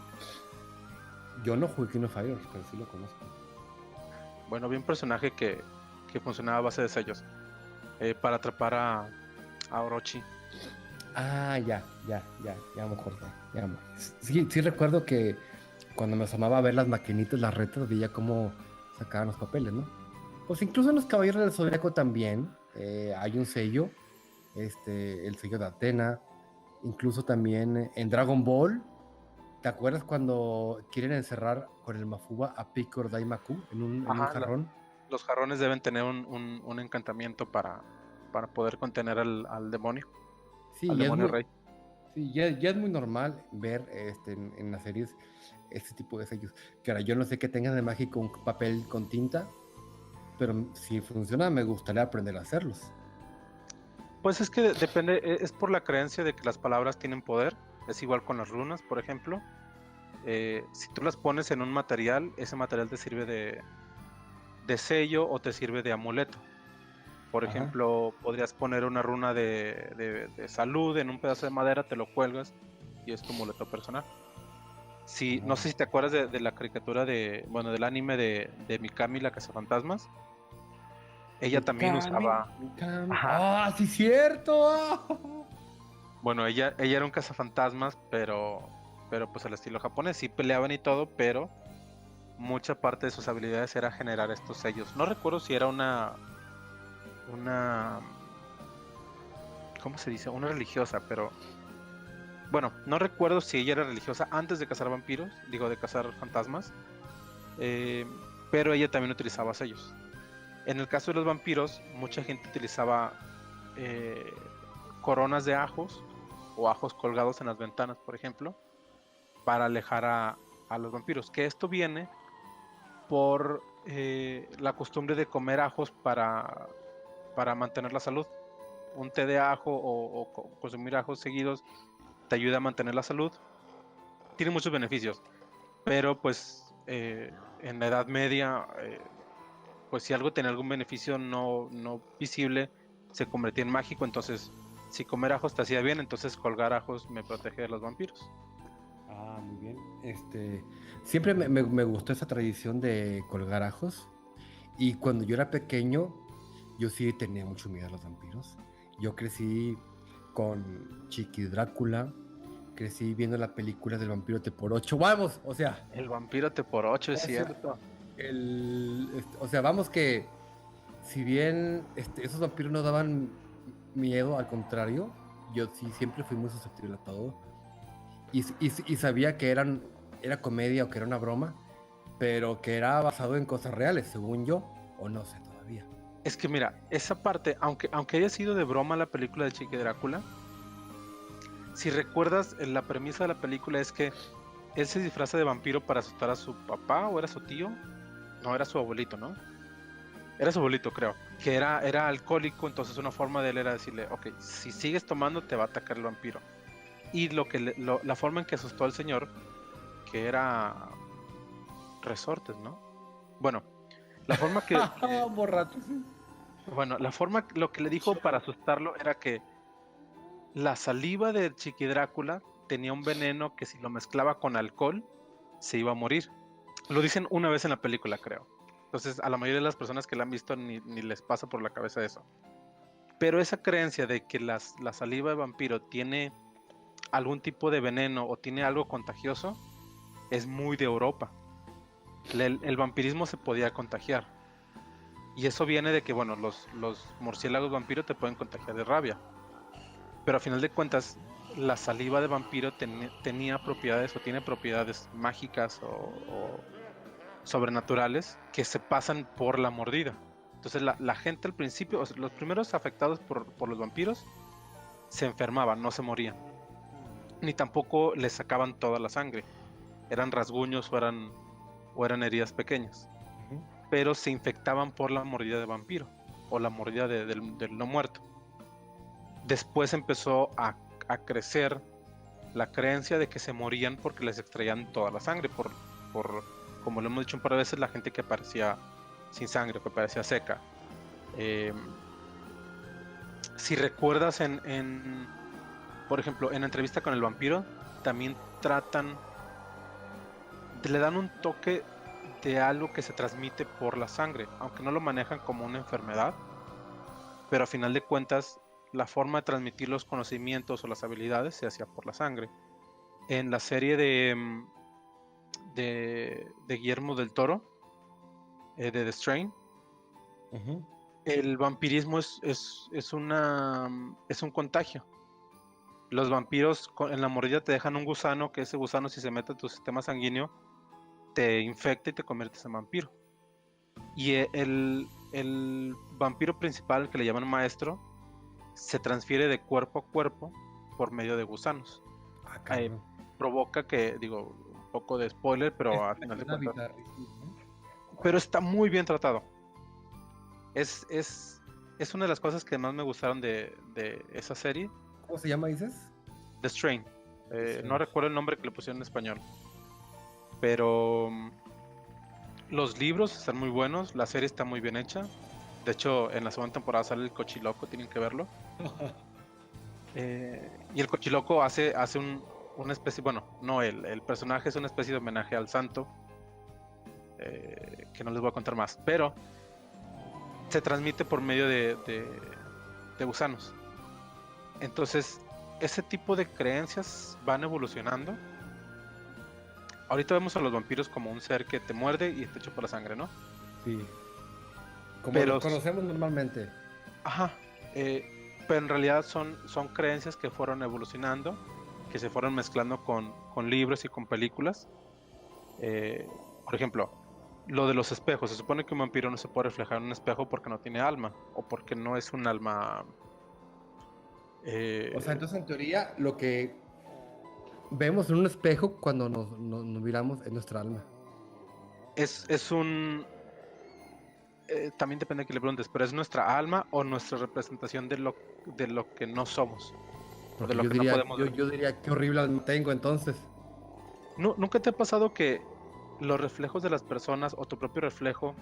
Yo no jugué King of Fighters, pero sí lo conozco. Bueno, había un personaje que funcionaba a base de sellos para atrapar a Orochi. Ah, ya me acordé. Sí, sí recuerdo que cuando me asomaba a ver las maquinitas, las retas, veía cómo sacaban los papeles, ¿no? Pues incluso en los Caballeros del Zodiaco también hay un sello, el sello de Atena, incluso también en Dragon Ball. ¿Te acuerdas cuando quieren encerrar con el Mafuba a Picor Daimaku en un Ajá, jarrón? los jarrones deben tener un encantamiento para poder contener al demonio, Sí, al demonio rey. ya es muy normal ver en las series este tipo de sellos. Que ahora yo no sé qué tengan de mágico un papel con tinta, pero si funciona me gustaría aprender a hacerlos. Pues es que depende, es por la creencia de que las palabras tienen poder. Es igual con las runas, por ejemplo. Si tú las pones en un material, ese material te sirve de sello o te sirve de amuleto. Por Ajá. ejemplo, podrías poner una runa de salud en un pedazo de madera, te lo cuelgas y es tu amuleto personal. Sí, no Ah. sé si te acuerdas de la caricatura bueno, del anime de Mikami, la cazafantasmas. Ella también Mikami, usaba, Mikami. ajá, ¡Ah, sí, cierto! ¡Ah! bueno, ella era un cazafantasmas, pero pues al estilo japonés, sí peleaban y todo, pero mucha parte de sus habilidades era generar estos sellos. No recuerdo si era una, ¿cómo se dice? Una religiosa, pero bueno, no recuerdo si ella era religiosa antes de cazar vampiros, digo, de cazar fantasmas, eh, pero ella también utilizaba sellos. En el caso de los vampiros, mucha gente utilizaba eh, coronas de ajos o ajos colgados en las ventanas, por ejemplo, para alejar a los vampiros. Que esto viene por la costumbre de comer ajos para mantener la salud. Un té de ajo o consumir ajos seguidos te ayuda a mantener la salud. Tiene muchos beneficios, pero pues en la Edad Media, pues si algo tenía algún beneficio no visible, se convertía en mágico. Entonces, si comer ajos te hacía bien, entonces colgar ajos me protege de los vampiros. Ah, muy bien. Siempre me gustó esa tradición de colgar ajos. Y cuando yo era pequeño, yo sí tenía mucho miedo a los vampiros. Yo crecí con Chiqui Drácula, crecí viendo la película del vampiro Te por ocho. Vamos, o sea, El vampiro te por ocho, es o sea, cierto. o sea, vamos que si bien esos vampiros no daban miedo, al contrario, yo sí siempre fui muy susceptible a todo. Y sabía que era comedia o que era una broma, pero que era basado en cosas reales, según yo, o no sé todavía. Es que mira, esa parte, aunque haya sido de broma la película de Chiqui Drácula, si recuerdas, la premisa de la película es que él se disfraza de vampiro para asustar a su papá o era su tío. No, era su abuelito, ¿no? Era su abuelito, creo. Que era alcohólico, entonces una forma de él era decirle, ok, si sigues tomando te va a atacar el vampiro. Y la forma en que asustó al señor, que era resortes, ¿no? Bueno, la forma Borracho. bueno, lo que le dijo para asustarlo era que la saliva de Chiqui Drácula tenía un veneno que si lo mezclaba con alcohol se iba a morir. Lo dicen una vez en la película, creo. Entonces, a la mayoría de las personas que la han visto ni les pasa por la cabeza eso. Pero esa creencia de que la saliva de vampiro tiene algún tipo de veneno o tiene algo contagioso es muy de Europa. El vampirismo se podía contagiar. Y eso viene de que, bueno, los murciélagos vampiros te pueden contagiar de rabia. Pero a final de cuentas, la saliva de vampiro tenía propiedades o tiene propiedades mágicas o sobrenaturales que se pasan por la mordida. Entonces la gente al principio, o sea, los primeros afectados por los vampiros se enfermaban, no se morían, ni tampoco les sacaban toda la sangre. Eran rasguños o eran heridas pequeñas, Ujú. pero se infectaban por la mordida de vampiro o la mordida del no muerto. Después empezó a crecer la creencia de que se morían porque les extraían toda la sangre, por como lo hemos dicho un par de veces, la gente que aparecía sin sangre, que aparecía seca. Eh, si recuerdas por ejemplo, en Entrevista con el vampiro, también le dan un toque de algo que se transmite por la sangre, aunque no lo manejan como una enfermedad, pero a final de cuentas la forma de transmitir los conocimientos o las habilidades se hacía por la sangre. En la serie de Guillermo del Toro, de The Strain, Ujú. el vampirismo es un contagio. Los vampiros en la mordida te dejan un gusano, que ese gusano, si se mete en tu sistema sanguíneo, te infecta y te conviertes en vampiro. Y el vampiro principal, que le llaman maestro, se transfiere de cuerpo a cuerpo por medio de gusanos. Ah, Eh, cabrón. provoca que, digo, un poco de spoiler, pero al Me final de suena cuentas. bizarrísimo, ¿no? Pero está muy bien tratado. Es una de las cosas que más me gustaron de esa serie, ¿Cómo se llama, dices? The Strain. The No Strange. recuerdo el nombre que le pusieron en español, pero los libros están muy buenos, la serie está muy bien hecha. De hecho, en la segunda temporada sale el Cochiloco, tienen que verlo. Y el Cochiloco hace una especie, bueno, no, el personaje es una especie de homenaje al santo, que no les voy a contar más, pero se transmite por medio de gusanos. Entonces, ese tipo de creencias van evolucionando. Ahorita vemos a los vampiros como un ser que te muerde y te chupa la sangre, ¿no? Sí, como los Pero, conocemos normalmente. ajá, pero en realidad son creencias que fueron evolucionando, que se fueron mezclando con libros y con películas. Eh, por ejemplo, lo de los espejos. Se supone que un vampiro no se puede reflejar en un espejo porque no tiene alma o porque no es un alma. O sea, eh, entonces en teoría lo que vemos en un espejo cuando nos miramos es nuestra alma. es un. También depende de que le preguntes, pero es nuestra alma o nuestra representación de lo que no somos o de Porque lo yo que no diría, podemos yo, ver. yo diría, qué horrible alma tengo entonces. ¿Nunca te ha pasado que los reflejos de las personas o tu propio reflejo,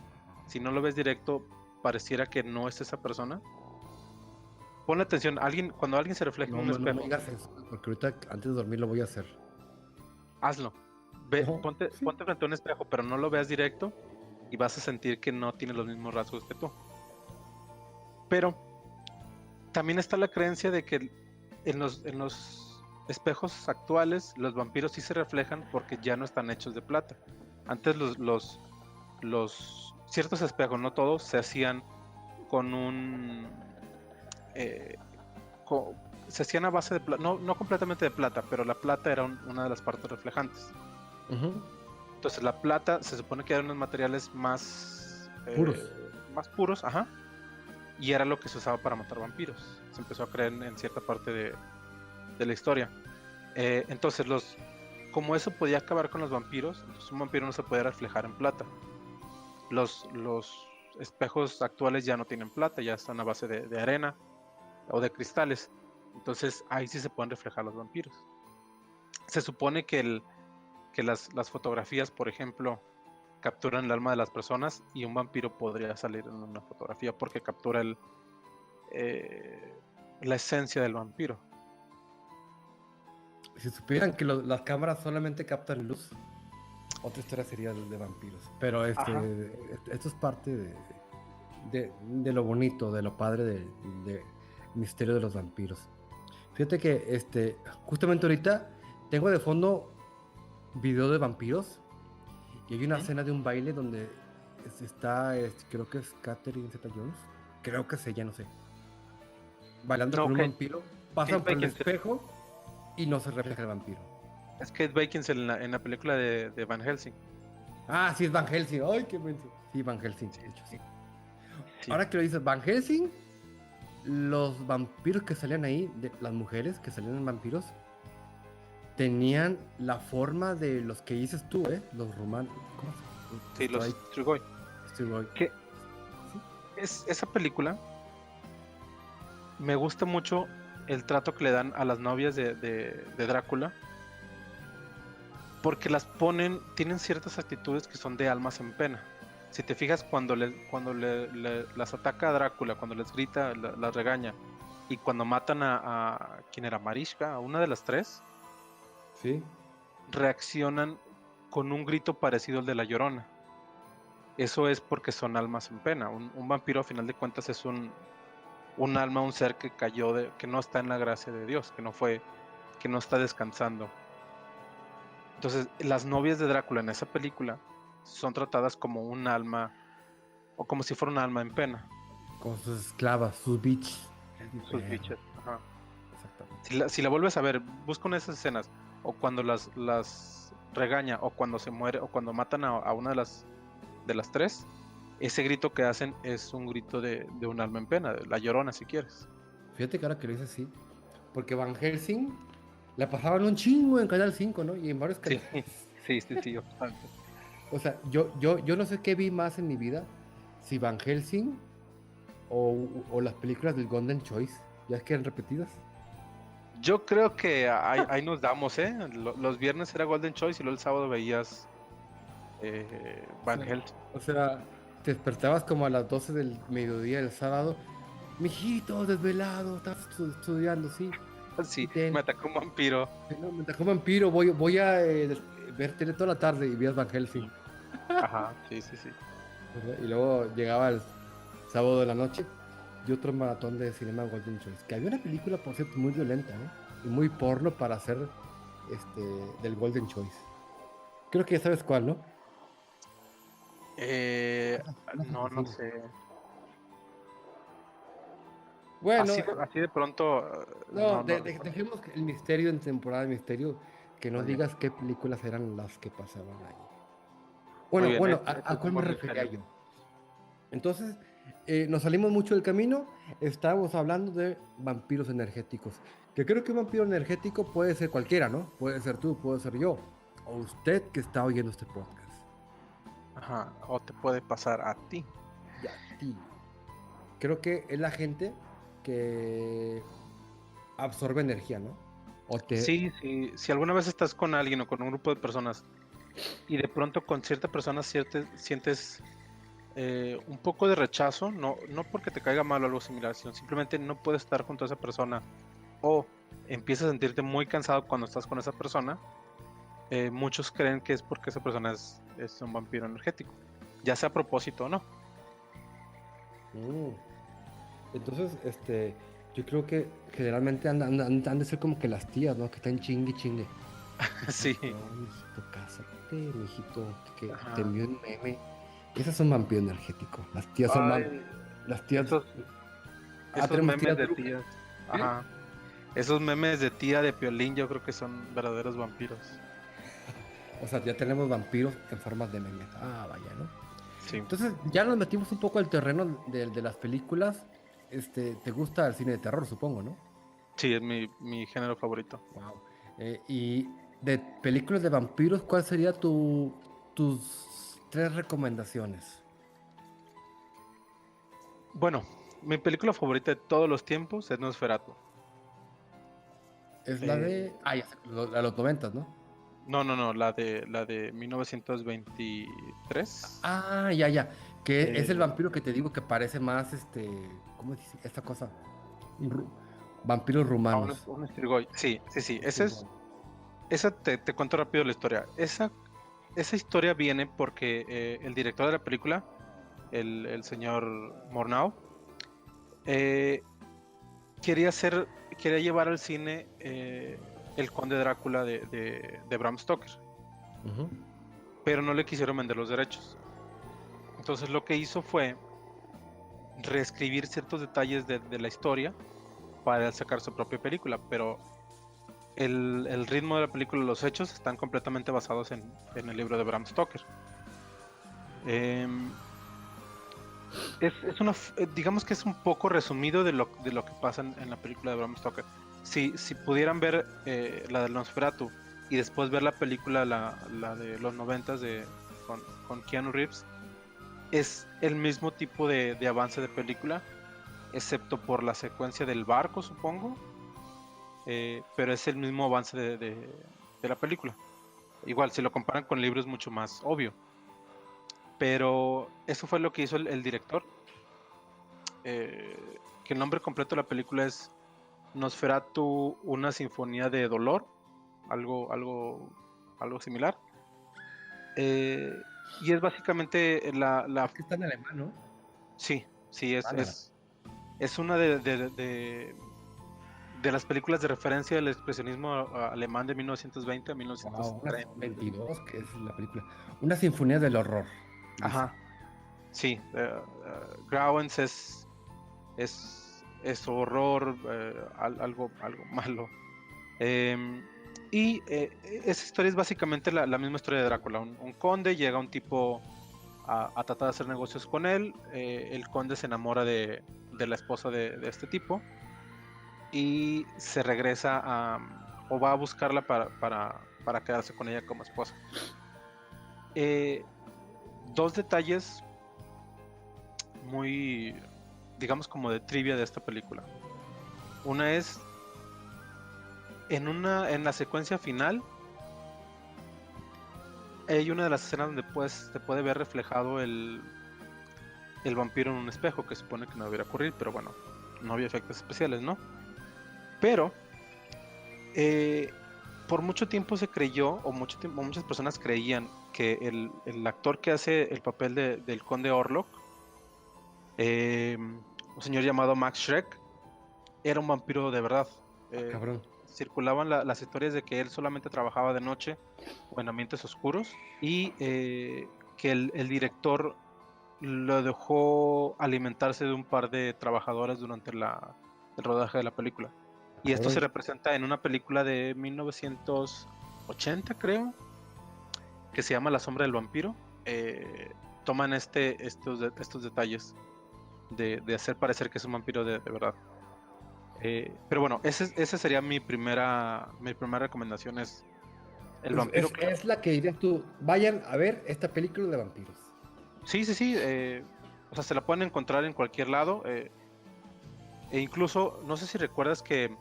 si no lo ves directo, pareciera que no es esa persona? Ponle atención, cuando alguien se refleja en No, un no me espejo, digas eso, porque ahorita antes de dormir lo voy a hacer. hazlo. No, Ponte, sí. ponte frente a un espejo, pero no lo veas directo y vas a sentir que no tiene los mismos rasgos que tú. Pero también está la creencia de que en los espejos actuales los vampiros sí se reflejan porque ya no están hechos de plata. Antes los ciertos espejos, no todos, se hacían con eh, se hacían a base de plata, no completamente de plata, pero la plata era una de las partes reflejantes. Ujú. Entonces la plata se supone que eran unos materiales más Puros. más puros, ajá, y era lo que se usaba para matar vampiros. Se empezó a creer en cierta parte de la historia. Entonces como eso podía acabar con los vampiros, entonces un vampiro no se podía reflejar en plata. Los espejos actuales ya no tienen plata, ya están a base de arena o de cristales. Entonces ahí sí se pueden reflejar los vampiros. Se supone que las fotografías, por ejemplo, capturan el alma de las personas y un vampiro podría salir en una fotografía porque captura eh, la esencia del vampiro. Si supieran que las cámaras solamente captan luz, otra historia sería de vampiros. Pero Ajá. esto es parte de lo bonito, de lo padre de misterio de los vampiros. Fíjate que justamente ahorita tengo de fondo video de vampiros y hay una Ujú. escena de un baile donde creo que es Catherine Zeta-Jones, creo que es ella, no sé, bailando No, con un vampiro, pasan por el Beckinsale. espejo y no se refleja el vampiro. Es Kate Beckinsale en la película de Van Helsing. Ah, sí, es Van Helsing. Ay, qué menso. Sí, Van Helsing. Sí, De hecho, sí. sí. Ahora que lo dices, Van Helsing, los vampiros que salían ahí, las mujeres que salían en vampiros, tenían la forma de los que dices tú, ¿eh? Los romanos. ¿Cómo se Sí, los Strigoi. llama? Que esa película me gusta mucho el trato que le dan a las novias de Drácula, porque las ponen, tienen ciertas actitudes que son de almas en pena. Si te fijas, cuando las ataca a Drácula, cuando les grita, las regaña, y cuando matan a ¿quién era? Marischka, a una de las tres, Sí. reaccionan con un grito parecido al de la Llorona. Eso es porque son almas en pena. Un vampiro, a final de cuentas, es un alma, un ser que cayó, que no está en la gracia de Dios, que no está descansando. Entonces, las novias de Drácula en esa película son tratadas como un alma, o como si fuera un alma en pena. Con sus esclavas, sus bitches. Sus bichas. Ajá. Exactamente. Si la vuelves a ver, busca una de esas escenas, o cuando las regaña, o cuando se muere, o cuando matan a una de las tres, ese grito que hacen es un grito de un alma en pena, de la Llorona, si quieres. Fíjate que ahora que lo dices así, porque Van Helsing la pasaban un chingo en Canal 5, ¿no? Y en varios Sí, canales. sí, bastante. O sea, yo no sé qué vi más en mi vida, si Van Helsing o las películas del Golden Choice, ya es que eran repetidas. Yo creo que ahí nos damos, ¿eh? Los viernes era Golden Choice y luego el sábado veías Van Helsing. O sea, te despertabas como a las 12 del mediodía del sábado. Mijito, desvelado, estás estudiando, sí. Sí, Ten. me atacó un vampiro. No, me atacó un vampiro, voy a ver tele toda la tarde y vi a Van Helsing. Ajá, sí. ¿Verdad? Y luego llegaba el sábado de la noche y otro maratón de cinema Golden Choice. Que había una película, por cierto, muy violenta, ¿no? Y muy porno para hacer del Golden Choice. Creo que ya sabes cuál, ¿no? No sé. Bueno, Así de pronto, no, no. dejemos el misterio en temporada de misterio, que no Muy bien, digas qué películas eran las que pasaban ahí. muy Bueno, bien. bueno, Este ¿a es un cuál me buen refería misterio. yo? Entonces, nos salimos mucho del camino, estábamos hablando de vampiros energéticos, que creo que un vampiro energético puede ser cualquiera, ¿no? Puede ser tú, puede ser yo, o usted que está oyendo este podcast. Ajá, o te puede pasar a ti. Y a ti. Creo que es la gente que absorbe energía, ¿no? O te... Sí, si alguna vez estás con alguien o con un grupo de personas y de pronto con cierta persona sientes un poco de rechazo, no porque te caiga mal o algo similar, sino simplemente no puedes estar junto a esa persona o empiezas a sentirte muy cansado cuando estás con esa persona, muchos creen que es porque esa persona es un vampiro energético, ya sea a propósito o no. Mm. Entonces, yo creo que generalmente han de ser como que las tías, ¿no? Que están chingue, chingue. Sí. No, mijito, cásate, mijito, que Ajá. te envío un meme. Esas son vampiros energéticos. Las tías son Ay, las tías. esos Tenemos memes tías de brujas. tías. ¿Sí? Ajá. Esos memes de tía de Piolín yo creo que son verdaderos vampiros. O sea, ya tenemos vampiros en formas de memes. Ah, vaya, ¿no? Sí. Entonces, ya nos metimos un poco al terreno de las películas. ¿Te gusta el cine de terror, supongo, no? Sí, es mi género favorito. Wow. Y de películas de vampiros, ¿cuál sería tus 3 recomendaciones? Bueno, mi película favorita de todos los tiempos es Nosferatu. Es la Eh, de. Ah, ya sé, a los 90, ¿no? no, la de 1923. Ah, ya. Que es el Eh, vampiro que te digo que parece más, ¿cómo dice esta cosa? Ru- Vampiros rumanos. un Strigoi. Sí. Sí, Esa te cuento rápido la historia. Esa historia viene porque el director de la película, el señor Murnau, eh, quería llevar al cine El Conde Drácula de Bram Stoker, ujú. pero no le quisieron vender los derechos. Entonces lo que hizo fue reescribir ciertos detalles de la historia para sacar su propia película, pero el ritmo de la película, los hechos están completamente basados en el libro de Bram Stoker. Em, digamos que es un poco resumido de lo que pasa en la película de Bram Stoker. Si pudieran ver la de Nosferatu y después ver la película, la de los 90 con Keanu Reeves, es el mismo tipo de avance de película, excepto por la secuencia del barco, supongo, pero es el mismo avance de la película. Igual, si lo comparan con el libro es mucho más obvio, pero eso fue lo que hizo el director, que el nombre completo de la película es Nosferatu, una sinfonía de dolor, algo similar. Y es básicamente Es que está en alemán, ¿no? sí, Alemana. es una de las películas de referencia del expresionismo alemán de 1920 a Wow, 1930. 22, que es la película. Una sinfonía del horror. Dice. Ajá, sí. Grauens es horror, algo malo. Y esa historia es básicamente la misma historia de Drácula. Un conde, llega un tipo a tratar de hacer negocios con él. El conde se enamora de la esposa de este tipo y se regresa o va a buscarla para quedarse con ella como esposa. Dos detalles muy, digamos, como de trivia de esta película. Una es en la secuencia final hay una de las escenas donde se puede ver reflejado el vampiro en un espejo, que supone que no debería ocurrir, pero bueno, no había efectos especiales, ¿no? Pero por mucho tiempo se creyó, o muchas personas creían que el actor que hace el papel del conde Orlok, un señor llamado Max Schreck, era un vampiro de verdad. Cabrón. Circulaban las historias de que él solamente trabajaba de noche o en ambientes oscuros y que el director lo dejó alimentarse de un par de trabajadores durante el rodaje de la película. Y esto se representa en una película de 1980, creo, que se llama La sombra del vampiro. Toman estos detalles de hacer parecer que es un vampiro de verdad. Pero bueno, esa sería mi primera recomendación, es el vampiro. Es la que dirías tú. Vayan a ver esta película de vampiros. Sí. O sea, se la pueden encontrar en cualquier lado. E incluso, no sé si recuerdas que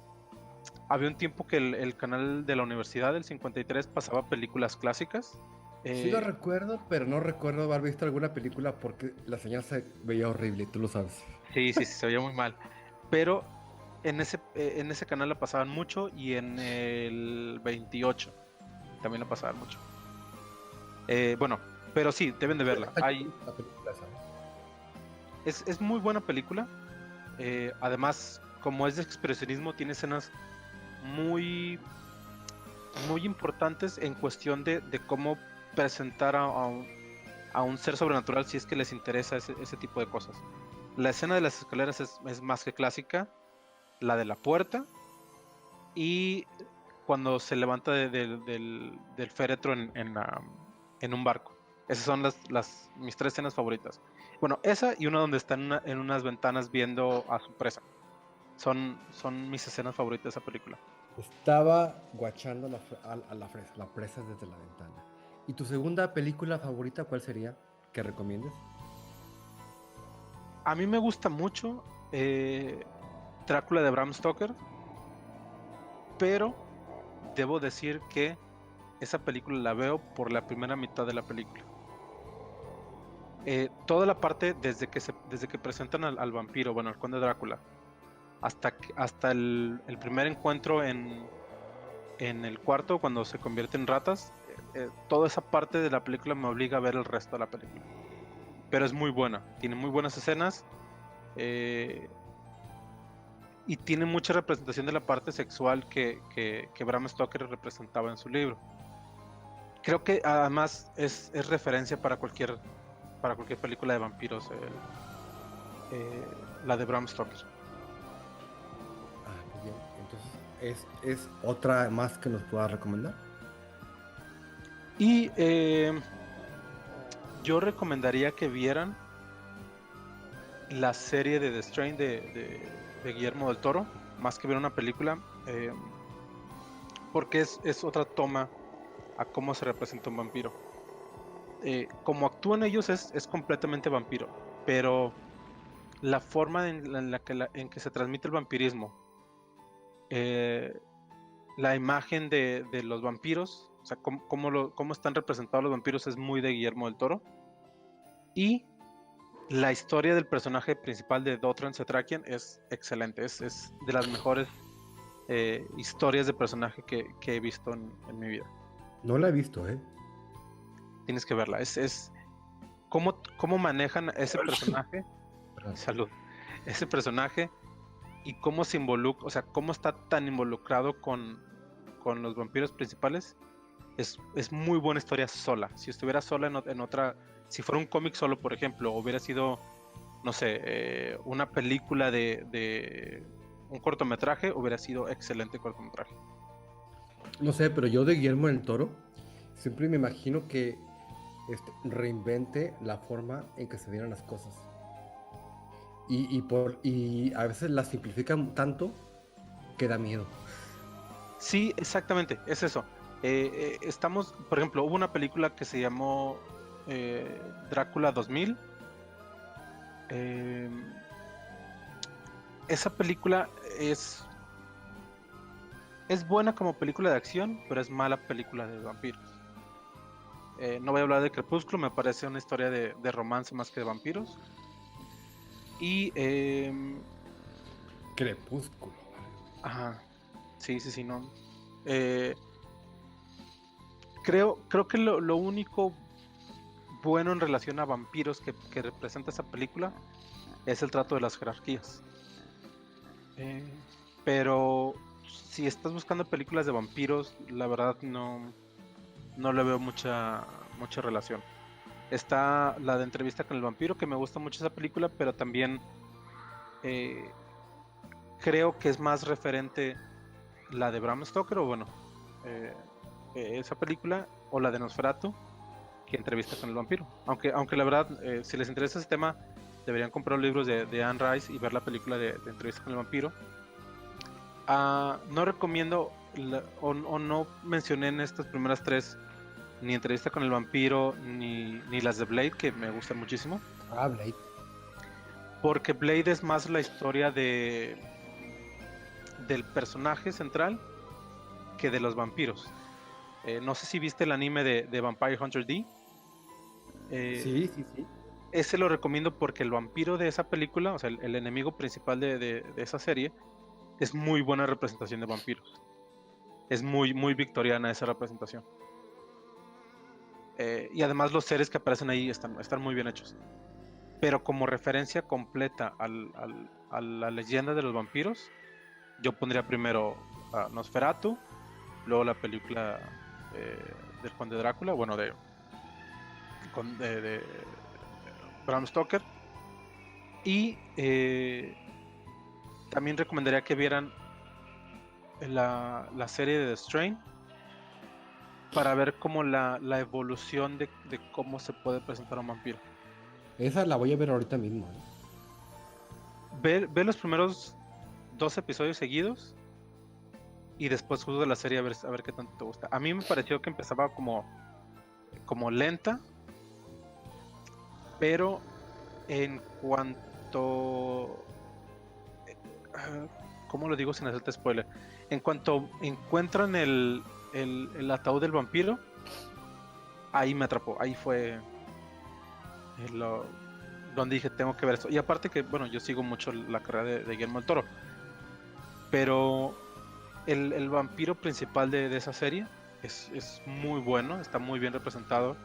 había un tiempo que el canal de la universidad, del 53, pasaba películas clásicas. Sí lo recuerdo, pero no recuerdo haber visto alguna película porque la señal se veía horrible, tú lo sabes. Sí, se veía muy mal. Pero en ese canal la pasaban mucho y en el 28 también la pasaban mucho. Bueno, pero sí, deben de verla. La película esa, ¿no? Es muy buena película. Además, como es de expresionismo, tiene escenas muy, muy importantes en cuestión de cómo presentar a un ser sobrenatural si es que les interesa ese tipo de cosas. La escena de las escaleras es más que clásica. La de la puerta y cuando se levanta del féretro en un barco. Esas son mis tres escenas favoritas. Bueno, esa y una donde están en unas ventanas viendo a su presa. Son mis escenas favoritas de esa película. Estaba guachando la presa desde la ventana. ¿Y tu segunda película favorita cuál sería? ¿Que recomiendes? A mí me gusta mucho Drácula de Bram Stoker, pero debo decir que esa película la veo por la primera mitad de la película. Toda la parte desde que presentan al vampiro, bueno, al conde Drácula, hasta el primer encuentro en el cuarto cuando se convierte en ratas, toda esa parte de la película me obliga a ver el resto de la película. Pero es muy buena, tiene muy buenas escenas y tiene mucha representación de la parte sexual que Bram Stoker representaba en su libro. Creo que además es referencia para cualquier película de vampiros, la de Bram Stoker. Ah, muy bien. Entonces, ¿Es otra más que nos pueda recomendar? Y yo recomendaría que vieran la serie de The Strain de Guillermo del Toro, más que ver una película, porque es otra toma a cómo se representa un vampiro. Como actúan ellos es completamente vampiro, pero la forma en que se transmite el vampirismo, eh, la imagen de los vampiros, o sea, cómo están representados los vampiros es muy de Guillermo del Toro. Y la historia del personaje principal de Dothran Setrakian es excelente, es de las mejores historias de personaje que he visto en mi vida. No la he visto, ¿eh? Tienes que verla. Es cómo manejan ese personaje, Perdón. salud, ese personaje y cómo se involucra, o sea, cómo está tan involucrado con los vampiros principales. Es muy buena historia sola. Si estuviera sola en otra, si fuera un cómic solo, por ejemplo, hubiera sido, no sé, una película de un cortometraje, hubiera sido excelente cortometraje. No sé, pero yo de Guillermo del Toro siempre me imagino que reinvente la forma en que se dieran las cosas. Y a veces las simplifican tanto que da miedo. Sí, exactamente, es eso. Estamos, por ejemplo, hubo una película que se llamó Drácula 2000. Eh, esa película es buena como película de acción, pero es mala película de vampiros. No voy a hablar de Crepúsculo, me parece una historia de romance más que de vampiros. Y, Crepúsculo. ajá, sí, no. Eh, creo que lo único bueno en relación a vampiros que representa esa película es el trato de las jerarquías. Pero si estás buscando películas de vampiros, la verdad no le veo mucha relación. Está la de Entrevista con el vampiro, que me gusta mucho esa película, pero también creo que es más referente la de Bram Stoker, o bueno, eh, esa película, o la de Nosferatu, que Entrevista con el vampiro. Aunque la verdad, si les interesa ese tema, deberían comprar los libros de Anne Rice y ver la película de Entrevista con el vampiro. No recomiendo o no mencioné en estas primeras tres ni Entrevista con el vampiro ni las de Blade, que me gustan muchísimo, Ah, Blade. porque Blade es más la historia del personaje central que de los vampiros. No sé si viste el anime de Vampire Hunter D. Sí. Ese lo recomiendo porque el vampiro de esa película, o sea, el enemigo principal de esa serie, es muy buena representación de vampiros. Es muy victoriana esa representación. Y además los seres que aparecen ahí están muy bien hechos. Pero como referencia completa a la leyenda de los vampiros, yo pondría primero a Nosferatu, luego la película del Conde Drácula, bueno, de Bram Stoker, y también recomendaría que vieran la serie de The Strain para ver cómo la evolución de cómo se puede presentar un vampiro. Esa la voy a ver ahorita mismo, ¿eh? Ve los primeros 2 episodios seguidos y después juzga la serie a ver qué tanto te gusta. A mí me pareció que empezaba como lenta, pero en cuanto... ¿Cómo lo digo sin hacerte spoiler? En cuanto encuentran el ataúd del vampiro, ahí me atrapó. Ahí fue donde dije, tengo que ver esto. Y aparte que, bueno, yo sigo mucho la carrera de Guillermo del Toro, pero el vampiro principal de esa serie es muy bueno, está muy bien representado.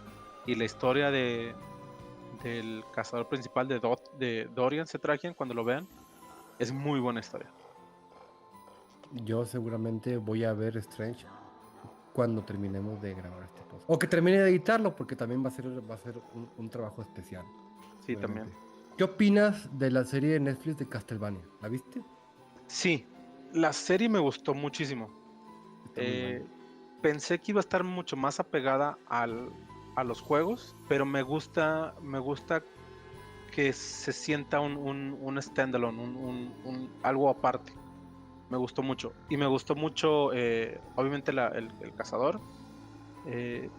Y la historia del cazador principal de Dorian Setrakian, cuando lo vean, es muy buena historia. Yo seguramente voy a ver Strange cuando terminemos de grabar este podcast. O que termine de editarlo, porque también va a ser un trabajo especial. Sí, también. Seguramente. ¿Qué opinas de la serie de Netflix de Castlevania? ¿La viste? Sí, La serie me gustó muchísimo. Está muy buena. Pensé que iba a estar mucho más apegada a los juegos, pero me gusta que se sienta un standalone, algo aparte. Me gustó mucho. Y me gustó mucho, obviamente, el cazador. eh,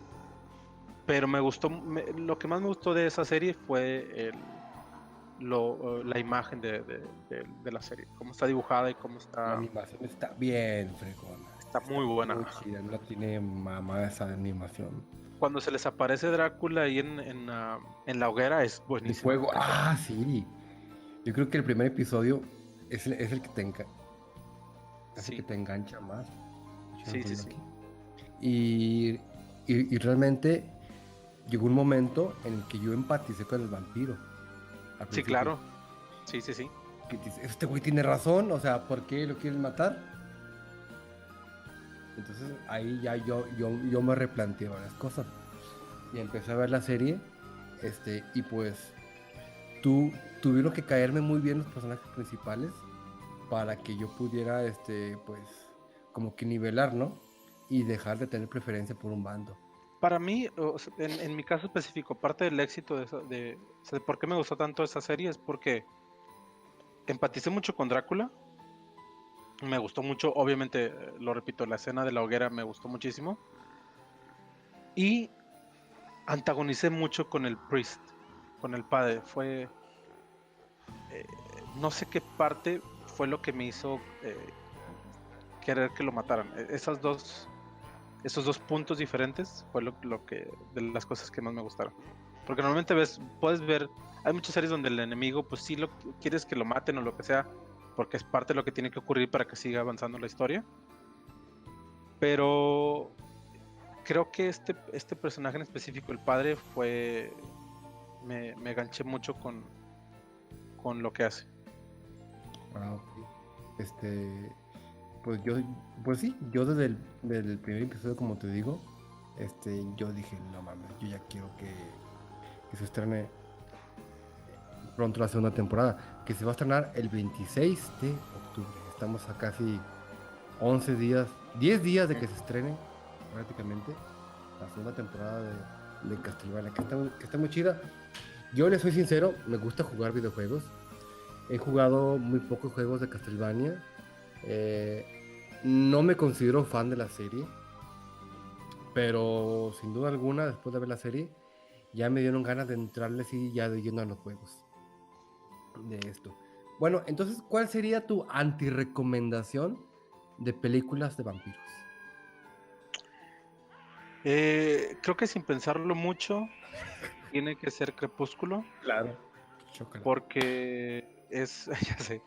pero me gustó, lo que más me gustó de esa serie fue la imagen de la serie, cómo está dibujada y cómo La está, animación está bien fregona. está Está muy buena. muy Ajá. chida. No tiene mamá esa animación. Cuando se les aparece Drácula ahí en la hoguera es El buenísima. fuego. Ah, sí. Yo creo que el primer episodio es el que hace que Sí, te engancha más. Estoy sí, sí, viendo sí. aquí. Y, y realmente llegó un momento en el que yo empaticé con el vampiro al Sí, principio. claro. Sí, sí, sí. Que dices, este güey tiene razón, o sea, ¿por qué lo quieren matar? Entonces ahí ya yo me replanteé varias cosas. Y empecé a ver la serie, y pues tuvieron que caerme muy bien los personajes principales para que yo pudiera, pues, como que nivelar, ¿no? Y dejar de tener preferencia por un bando. Para mí, o sea, en mi caso específico, parte del éxito o sea, de por qué me gustó tanto esa serie es porque empaticé mucho con Drácula. Me gustó mucho, obviamente, lo repito, la escena de la hoguera me gustó muchísimo. Y antagonicé mucho con el priest, con el padre. Eh, no sé qué parte fue lo que me hizo querer que lo mataran. Esos dos puntos diferentes fue lo que, de las cosas que más me gustaron. Porque normalmente puedes ver, hay muchas series donde el enemigo, pues sí quieres que lo maten o lo que sea, porque es parte de lo que tiene que ocurrir para que siga avanzando la historia. Pero creo que este personaje en específico, el padre, me ganché mucho con lo que hace. Ah, ok. Este, pues yo, pues sí, yo desde del primer episodio, como te digo, yo dije, no mames, yo ya quiero que se estrene pronto la segunda temporada, que se va a estrenar el 26 de octubre. Estamos a casi 11 días, 10 días de que se estrene prácticamente la segunda temporada de Castlevania, que está muy chida. Yo les soy sincero, me gusta jugar videojuegos. He jugado muy pocos juegos de Castlevania. Eh, no me considero fan de la serie, pero sin duda alguna, después de ver la serie, ya me dieron ganas de entrarle así ya de lleno a los juegos de esto. Bueno, entonces, ¿cuál sería tu antirecomendación de películas de vampiros? Creo que sin pensarlo mucho, tiene que ser Crepúsculo, Claro. Chócala. porque ya sé,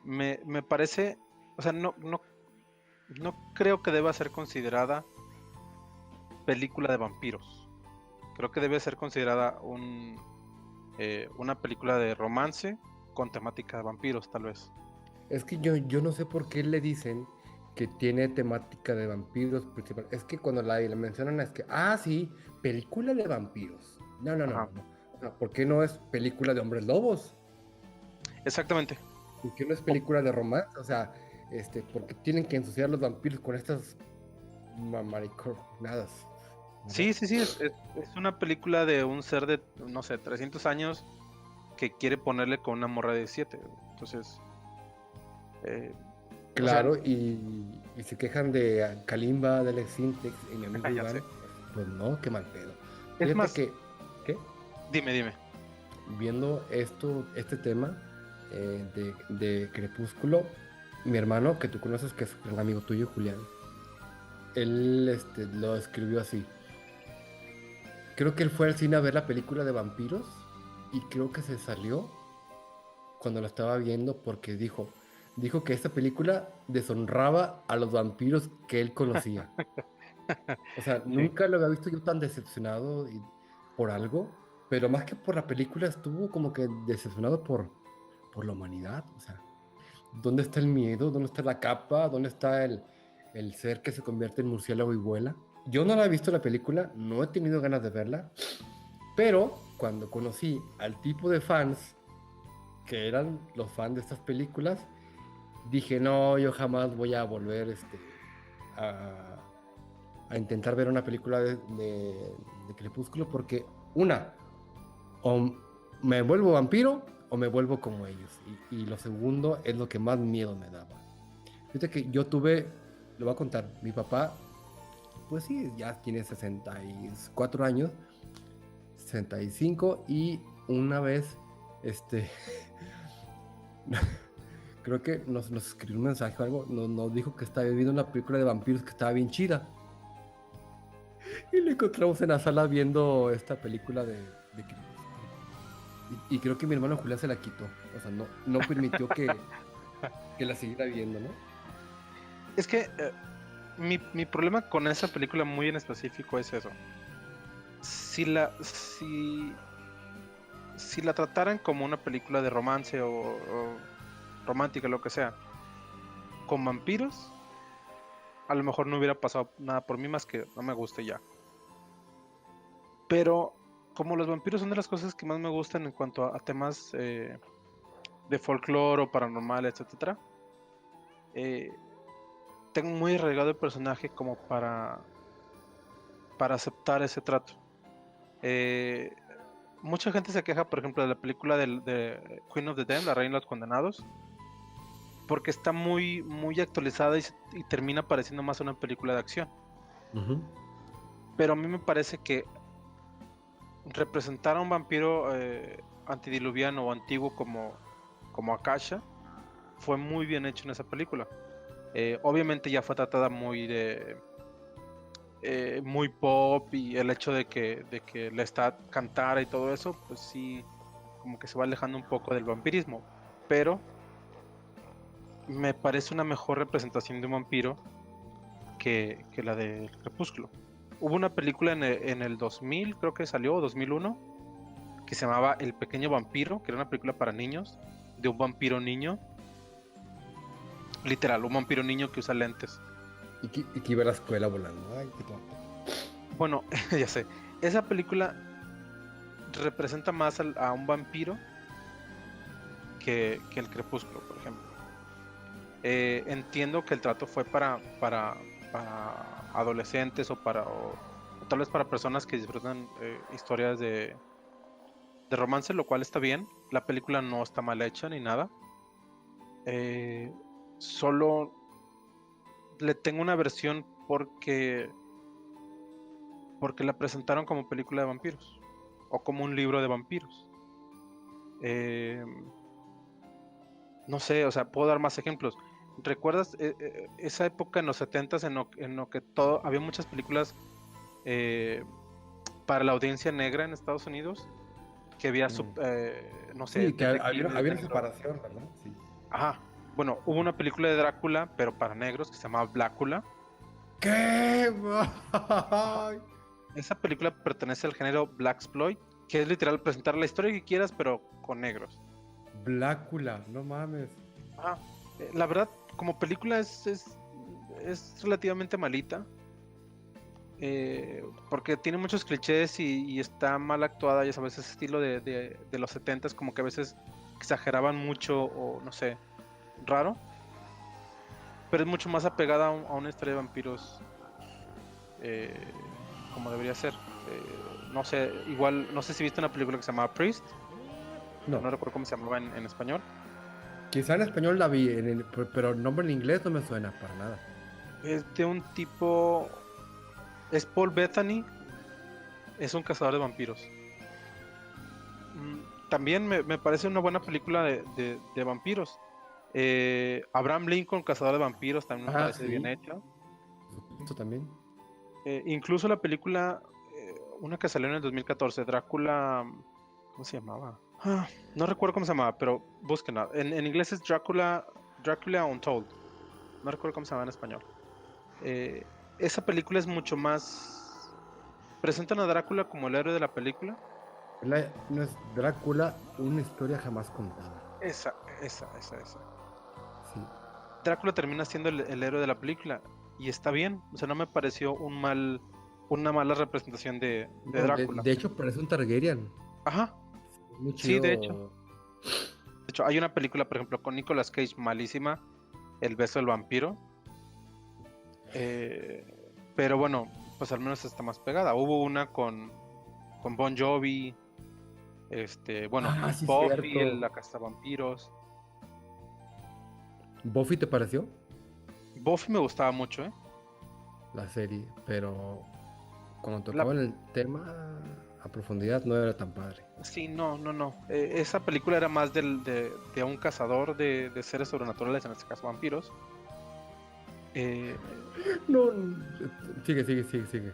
me parece, o sea, no creo que deba ser considerada película de vampiros. Creo que debe ser considerada una película de romance con temática de vampiros, tal vez. Es que yo no sé por qué le dicen que tiene temática de vampiros principal. Es que cuando la mencionan es que, ah, sí, película de vampiros. No, no, no, Ajá, no, no. O sea, ¿por qué no es película de hombres lobos? exactamente. ¿Por qué no es O- película de romance? O sea, ¿por qué tienen que ensuciar los vampiros con estas mariconadas? ¿Verdad? sí, sí, sí, es una película de un ser de, no sé, 300 años que quiere ponerle con una morra de 7. Entonces, eh, o sea, Claro, y se quejan de Kalimba, de Alex Sintex y mi amigo ya sé. Iván. Pues no, qué mal pedo. Es Fíjate más, que, ¿qué? dime. Viendo este tema de Crepúsculo, mi hermano, que tú conoces, que es un amigo tuyo, Julián, él lo escribió así. Creo que él fue al cine a ver la película de vampiros y creo que se salió cuando la estaba viendo porque dijo que esta película deshonraba a los vampiros que él conocía. O sea, Sí. nunca lo había visto yo tan decepcionado por algo, pero más que por la película estuvo como que decepcionado por la humanidad. O sea, ¿dónde está el miedo? ¿Dónde está la capa? ¿Dónde está el ser que se convierte en murciélago y vuela? Yo no la he visto la película, no he tenido ganas de verla, pero cuando conocí al tipo de fans que eran los fans de estas películas, dije, no, yo jamás voy a volver a, a intentar ver una película de Crepúsculo porque o me vuelvo vampiro o me vuelvo como ellos. Y lo segundo es lo que más miedo me daba. Fíjate que yo tuve, lo voy a contar, mi papá, pues sí, ya tiene 64 años, 65, y una vez, creo que nos escribió un mensaje o algo, nos dijo que estaba viendo una película de vampiros que estaba bien chida. Y lo encontramos en la sala viendo esta película de Crepúsculo. Y creo que mi hermano Julián se la quitó. O sea, no permitió que la siguiera viendo, ¿no? Es que mi problema con esa película muy en específico es eso. Si la trataran como una película de romance o romántica, lo que sea, con vampiros, a lo mejor no hubiera pasado nada por mí más que no me guste ya. Pero como los vampiros son de las cosas que más me gustan en cuanto a temas de folclore o paranormales, etcétera, eh, tengo muy arraigado el personaje como para aceptar ese trato. Eh, Mucha gente se queja, por ejemplo, de la película de Queen of the Damned, La Reina de los Condenados, porque está muy actualizada y termina pareciendo más una película de acción. Uh-huh. Pero a mí me parece que representar a un vampiro antidiluviano o antiguo como Akasha fue muy bien hecho en esa película. Obviamente ya fue tratada muy pop, y el hecho de que Lestat cantara y todo eso, pues sí, como que se va alejando un poco del vampirismo. Pero me parece una mejor representación de un vampiro que la de Crepúsculo. Hubo una película en el 2000, creo que salió, o 2001, que se llamaba El Pequeño Vampiro, que era una película para niños, de un vampiro niño, literal, un vampiro niño que usa lentes. Y que iba a la escuela volando. Ay, qué tonto. Bueno, ya sé, esa película representa más a un vampiro que el Crepúsculo, por ejemplo. Entiendo que el trato fue para adolescentes o tal vez para personas que disfrutan historias de romance, lo cual está bien. La película no está mal hecha ni nada. Solo le tengo una versión porque la presentaron como película de vampiros o como un libro de vampiros. Eh, no sé, o sea, puedo dar más ejemplos. ¿Recuerdas esa época en los 70s en lo que había muchas películas para la audiencia negra en Estados Unidos? Que había, no sé, Sí, que detectives había una negros. separación, ¿verdad? Sí. Ajá. Bueno, hubo una película de Drácula, pero para negros, que se llamaba Blácula. ¿Qué? Ajá. Ay. Esa película pertenece al género Blaxploit, que es literal presentar la historia que quieras, pero con negros. Blácula, no mames. Ajá. La verdad, como película es relativamente malita, porque tiene muchos clichés y está mal actuada, ya sabes, ese estilo de los 70s, como que a veces exageraban mucho o no sé, raro, pero es mucho más apegada a una historia de vampiros eh, como debería ser. No sé, igual, no sé si viste una película que se llamaba Priest, No. no recuerdo cómo se llamaba en español. Quizá en español la vi, pero el nombre en inglés no me suena para nada. Es de un tipo, es Paul Bettany, es un cazador de vampiros. También me parece una buena película de vampiros. Abraham Lincoln, cazador de vampiros, también me Ah, parece bien sí. hecho. Esto también. Incluso la película, una que salió en el 2014, Drácula, ¿cómo se llamaba? No recuerdo cómo se llamaba, pero búsquenla. En inglés es Dracula Untold. No recuerdo cómo se llama en español. Eh, Esa película es mucho más. Presentan a Drácula como el héroe de la película. No es Drácula, una historia jamás contada. Esa. Sí. Drácula termina siendo el héroe de la película. Y está bien. O sea, no me pareció una mala representación de No, Drácula. de hecho, parece un Targaryen. Ajá. Muy Sí, de hecho. chido. De hecho, hay una película, por ejemplo, con Nicolas Cage malísima, El beso del vampiro. Pero bueno, pues al menos está más pegada. Hubo una con Bon Jovi, bueno, Ah, sí, Buffy, cierto. la Cazavampiros. ¿Buffy te pareció? Buffy me gustaba mucho, ¿eh? La serie, pero cuando La, tocaban el tema a profundidad no era tan padre. sí, no. Esa película era más de un cazador de seres sobrenaturales, en este caso vampiros. Eh, No, sigue.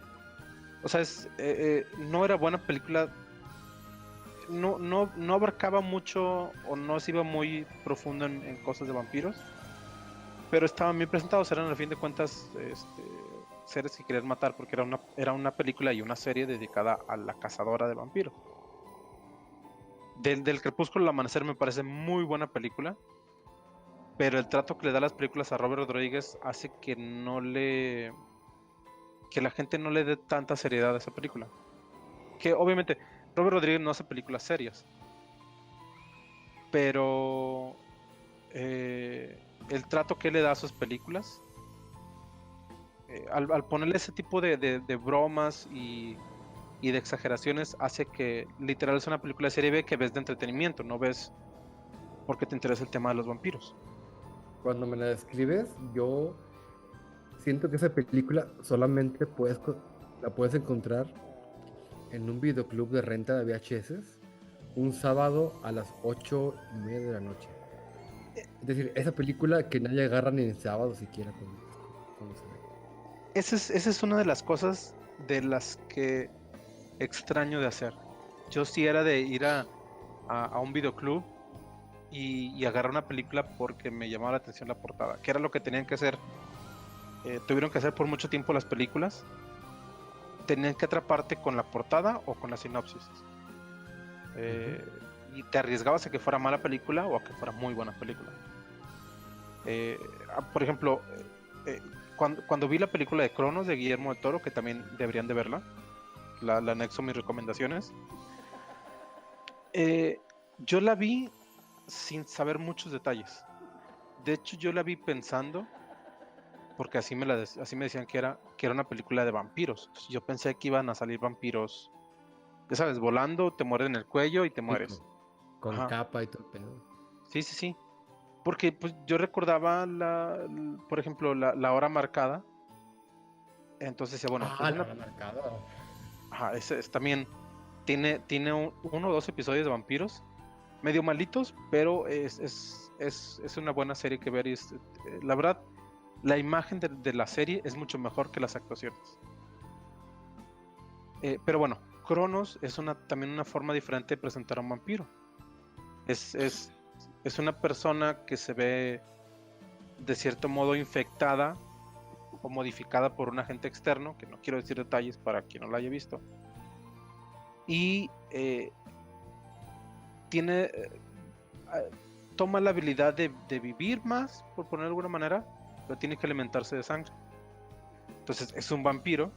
o sea, no era buena película. No abarcaba mucho o no se iba muy profundo en cosas de vampiros, pero estaban bien presentados, eran al fin de cuentas seres que querían matar, porque era una película y una serie dedicada a la cazadora de vampiros. Del Crepúsculo al Amanecer me parece muy buena película, pero el trato que le da las películas a Robert Rodríguez hace que la gente no le dé tanta seriedad a esa película. Que obviamente Robert Rodríguez no hace películas serias, pero el trato que le da a sus películas, al ponerle ese tipo de bromas y de exageraciones, hace que literal es una película de serie B que ves de entretenimiento, no ves porque te interesa el tema de los vampiros. Cuando me la describes, yo siento que esa película solamente la puedes encontrar en un videoclub de renta de VHS un sábado a las 8:30 de la noche. Es decir, esa película que nadie agarra ni en sábado siquiera cuando se ve. Esa es una de las cosas de las que extraño de hacer. Yo sí era de ir a un videoclub y agarrar una película porque me llamaba la atención la portada, que era lo que tenían que hacer. Tuvieron que hacer por mucho tiempo las películas. Tenían que atraparte con la portada o con la sinopsis. Eh, y te arriesgabas a que fuera mala película o a que fuera muy buena película. Por ejemplo, cuando vi la película de Cronos de Guillermo del Toro, que también deberían de verla, la anexo a mis recomendaciones, yo la vi sin saber muchos detalles. De hecho, yo la vi pensando, porque así me decían que era una película de vampiros. Yo pensé que iban a salir vampiros, ya sabes, volando, te mueren en el cuello y te Sí, mueres. con Ajá. capa y todo el pedo. Sí. Porque pues, yo recordaba, por ejemplo, la hora marcada. Entonces decía, bueno, Ah, la hora marcada. ajá, también tiene uno o dos episodios de vampiros, medio malitos, pero es una buena serie que ver. La verdad, la imagen de la serie es mucho mejor que las actuaciones. Pero bueno, Cronos es también una forma diferente de presentar a un vampiro. Es una persona que se ve de cierto modo infectada o modificada por un agente externo, que no quiero decir detalles para quien no la haya visto, y tiene toma la habilidad de vivir más, por poner de alguna manera, pero tiene que alimentarse de sangre. Entonces es un vampiro,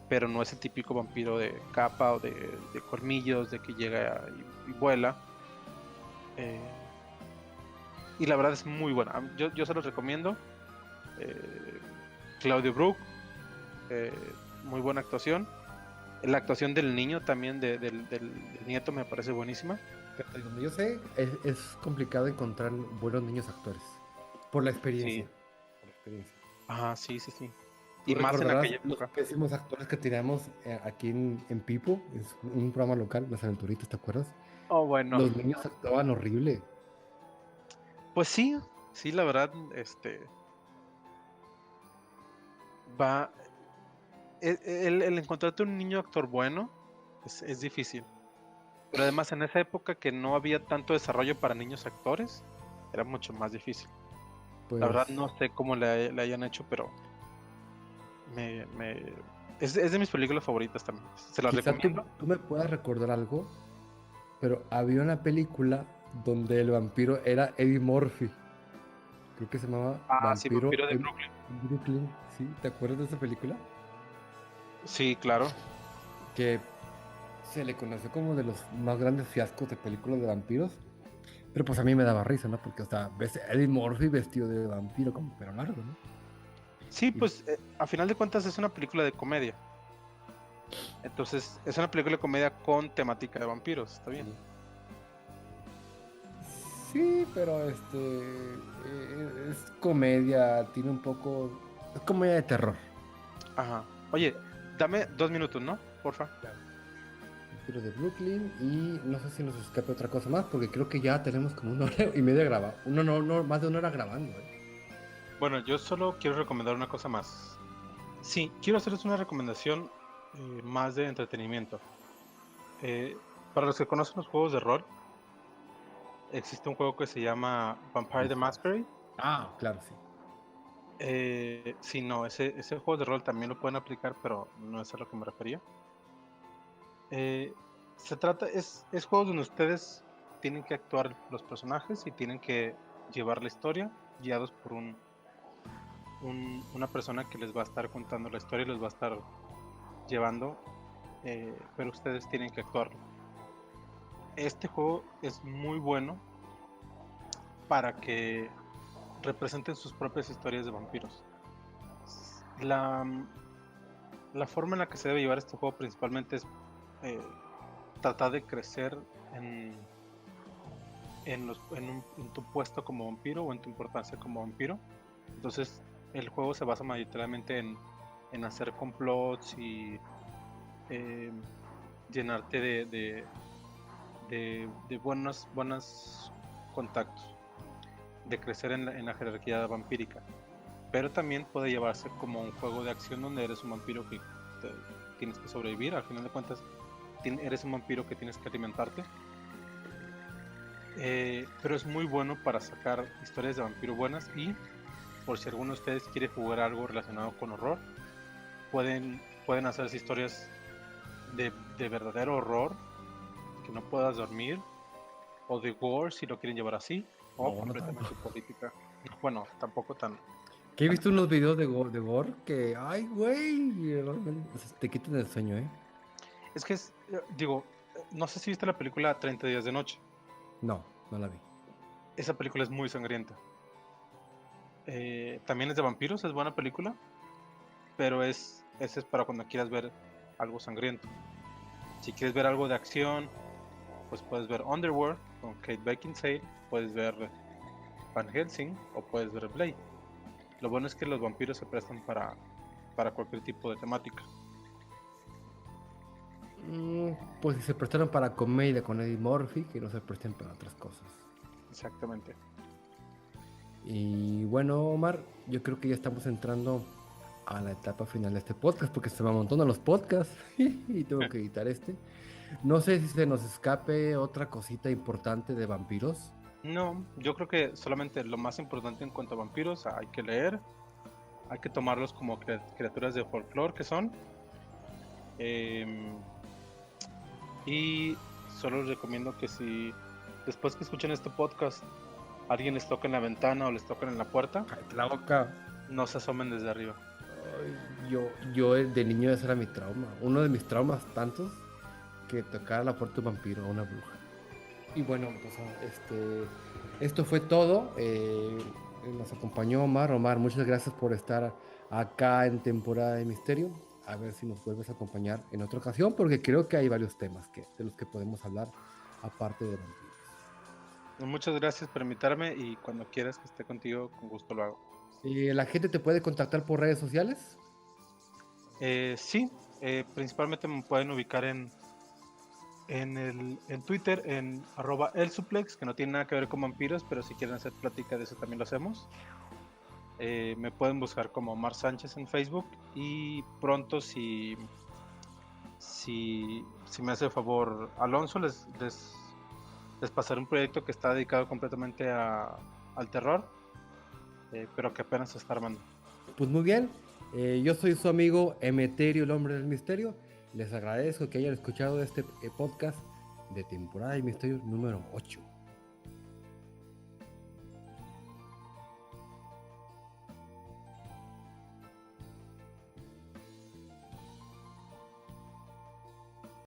pero no es el típico vampiro de capa o de colmillos, de que llega y vuela. Y la verdad es muy buena. Yo se los recomiendo. Claudio Brook, muy buena actuación. La actuación del niño también, del nieto, me parece buenísima. Pero donde yo sé, es complicado encontrar buenos niños actores. Por la experiencia. Sí. Por la experiencia. Ajá, sí. Tú Y más en recordarás aquella los época. pésimos actores que teníamos aquí en Pipo, es un programa local, Las Aventuritas, ¿te acuerdas? Oh, bueno. Los niños actuaban horrible. Pues sí, la verdad, va. El encontrarte un niño actor bueno es difícil. Pero además en esa época que no había tanto desarrollo para niños actores, era mucho más difícil. La Pues verdad no sé cómo le hayan hecho, pero es de mis películas favoritas también. Se las quizá recomiendo. tú me puedas recordar algo, pero había una película donde el vampiro era Eddie Murphy. Creo que se llamaba Ah, sí, Vampiro Vampiro de en Brooklyn. Brooklyn. ¿Sí? ¿Te acuerdas de esa película? Sí, claro. Que se le conoció como de los más grandes fiascos de películas de vampiros, Pero pues a mí me daba risa, ¿no? Porque, o sea, ves a Eddie Murphy vestido de vampiro con pelo largo, ¿no? Sí, pues a final de cuentas es una película de comedia. Entonces, es una película de comedia con temática de vampiros, está bien. Sí, pero es comedia, tiene un poco... Es comedia de terror. Ajá. Oye, dame 2 minutos, ¿no? Porfa. Vampiro de Brooklyn y no sé si nos escape otra cosa más porque creo que ya tenemos como 1 hora y media grabando. Más de 1 hora grabando, ¿eh? Bueno, yo solo quiero recomendar una cosa más. Sí, quiero hacerles una recomendación más de entretenimiento. Eh, para los que conocen los juegos de rol, existe un juego que se llama Vampire the Masquerade. Ah, claro, sí. Sí, no, ese juego de rol también lo pueden aplicar, pero no es a lo que me refería. Se trata, es juegos donde ustedes tienen que actuar los personajes y tienen que llevar la historia, guiados por una persona que les va a estar contando la historia y les va a estar llevando, pero ustedes tienen que actuarlo. Este juego es muy bueno para que representen sus propias historias de vampiros. La, la forma en la que se debe llevar este juego principalmente es tratar de crecer en tu puesto como vampiro o en tu importancia como vampiro. Entonces el juego se basa mayoritariamente en hacer complots y llenarte de buenos contactos, de crecer en la jerarquía vampírica. Pero también puede llevarse como un juego de acción donde eres un vampiro que tienes que sobrevivir. Al final de cuentas, eres un vampiro que tienes que alimentarte. Pero es muy bueno para sacar historias de vampiro buenas. Y por si alguno de ustedes quiere jugar algo relacionado con horror, pueden hacerse historias de verdadero horror, que no puedas dormir, o de gore si lo quieren llevar así, o No, no completamente tanto. política. Bueno, tampoco tan. Que he visto unos videos de Gore que, ay, güey, realmente, o sea, te quitan el sueño, ¿eh? Es que digo, no sé si viste la película 30 días de noche. No, no la vi. Esa película es muy sangrienta. También es de vampiros, es buena película, pero ese es para cuando quieras ver algo sangriento. Si quieres ver algo de acción, pues puedes ver Underworld con Kate Beckinsale, puedes ver Van Helsing o puedes ver Blade. Lo bueno es que los vampiros se prestan para cualquier tipo de temática. Pues si se prestaron para comedia con Eddie Murphy, que no se presten para otras cosas. Exactamente. Y bueno, Omar, yo creo que ya estamos entrando a la etapa final de este podcast porque se me amontonan los podcasts y tengo que editar este. No sé si se nos escape otra cosita importante de vampiros. No, yo creo que solamente lo más importante en cuanto a vampiros hay que leer, hay que tomarlos como criaturas de folclore que son. Y solo les recomiendo que si después que escuchen este podcast alguien les toca en la ventana o les tocan en la puerta, Cállate la boca. no se asomen desde arriba. Ay, yo de niño ese era mi trauma. Uno de mis traumas tantos que tocar a la puerta de un vampiro o una bruja. Y bueno, pues esto fue todo. Nos acompañó Omar. Omar, muchas gracias por estar acá en temporada de misterio. A ver si nos vuelves a acompañar en otra ocasión, porque creo que hay varios temas de los que podemos hablar aparte de vampiros. Muchas gracias por invitarme y cuando quieras que esté contigo, con gusto lo hago. ¿La gente te puede contactar por redes sociales? Sí, principalmente me pueden ubicar en Twitter en @elsuplex, que no tiene nada que ver con vampiros, pero si quieren hacer plática de eso también lo hacemos. Me pueden buscar como Omar Sánchez en Facebook y pronto si me hace favor Alonso les pasaré un proyecto que está dedicado completamente al terror, pero que apenas se está armando. Pues muy bien. Yo soy su amigo Emeterio, el hombre del misterio. Les agradezco que hayan escuchado este podcast de temporada de misterio número 8.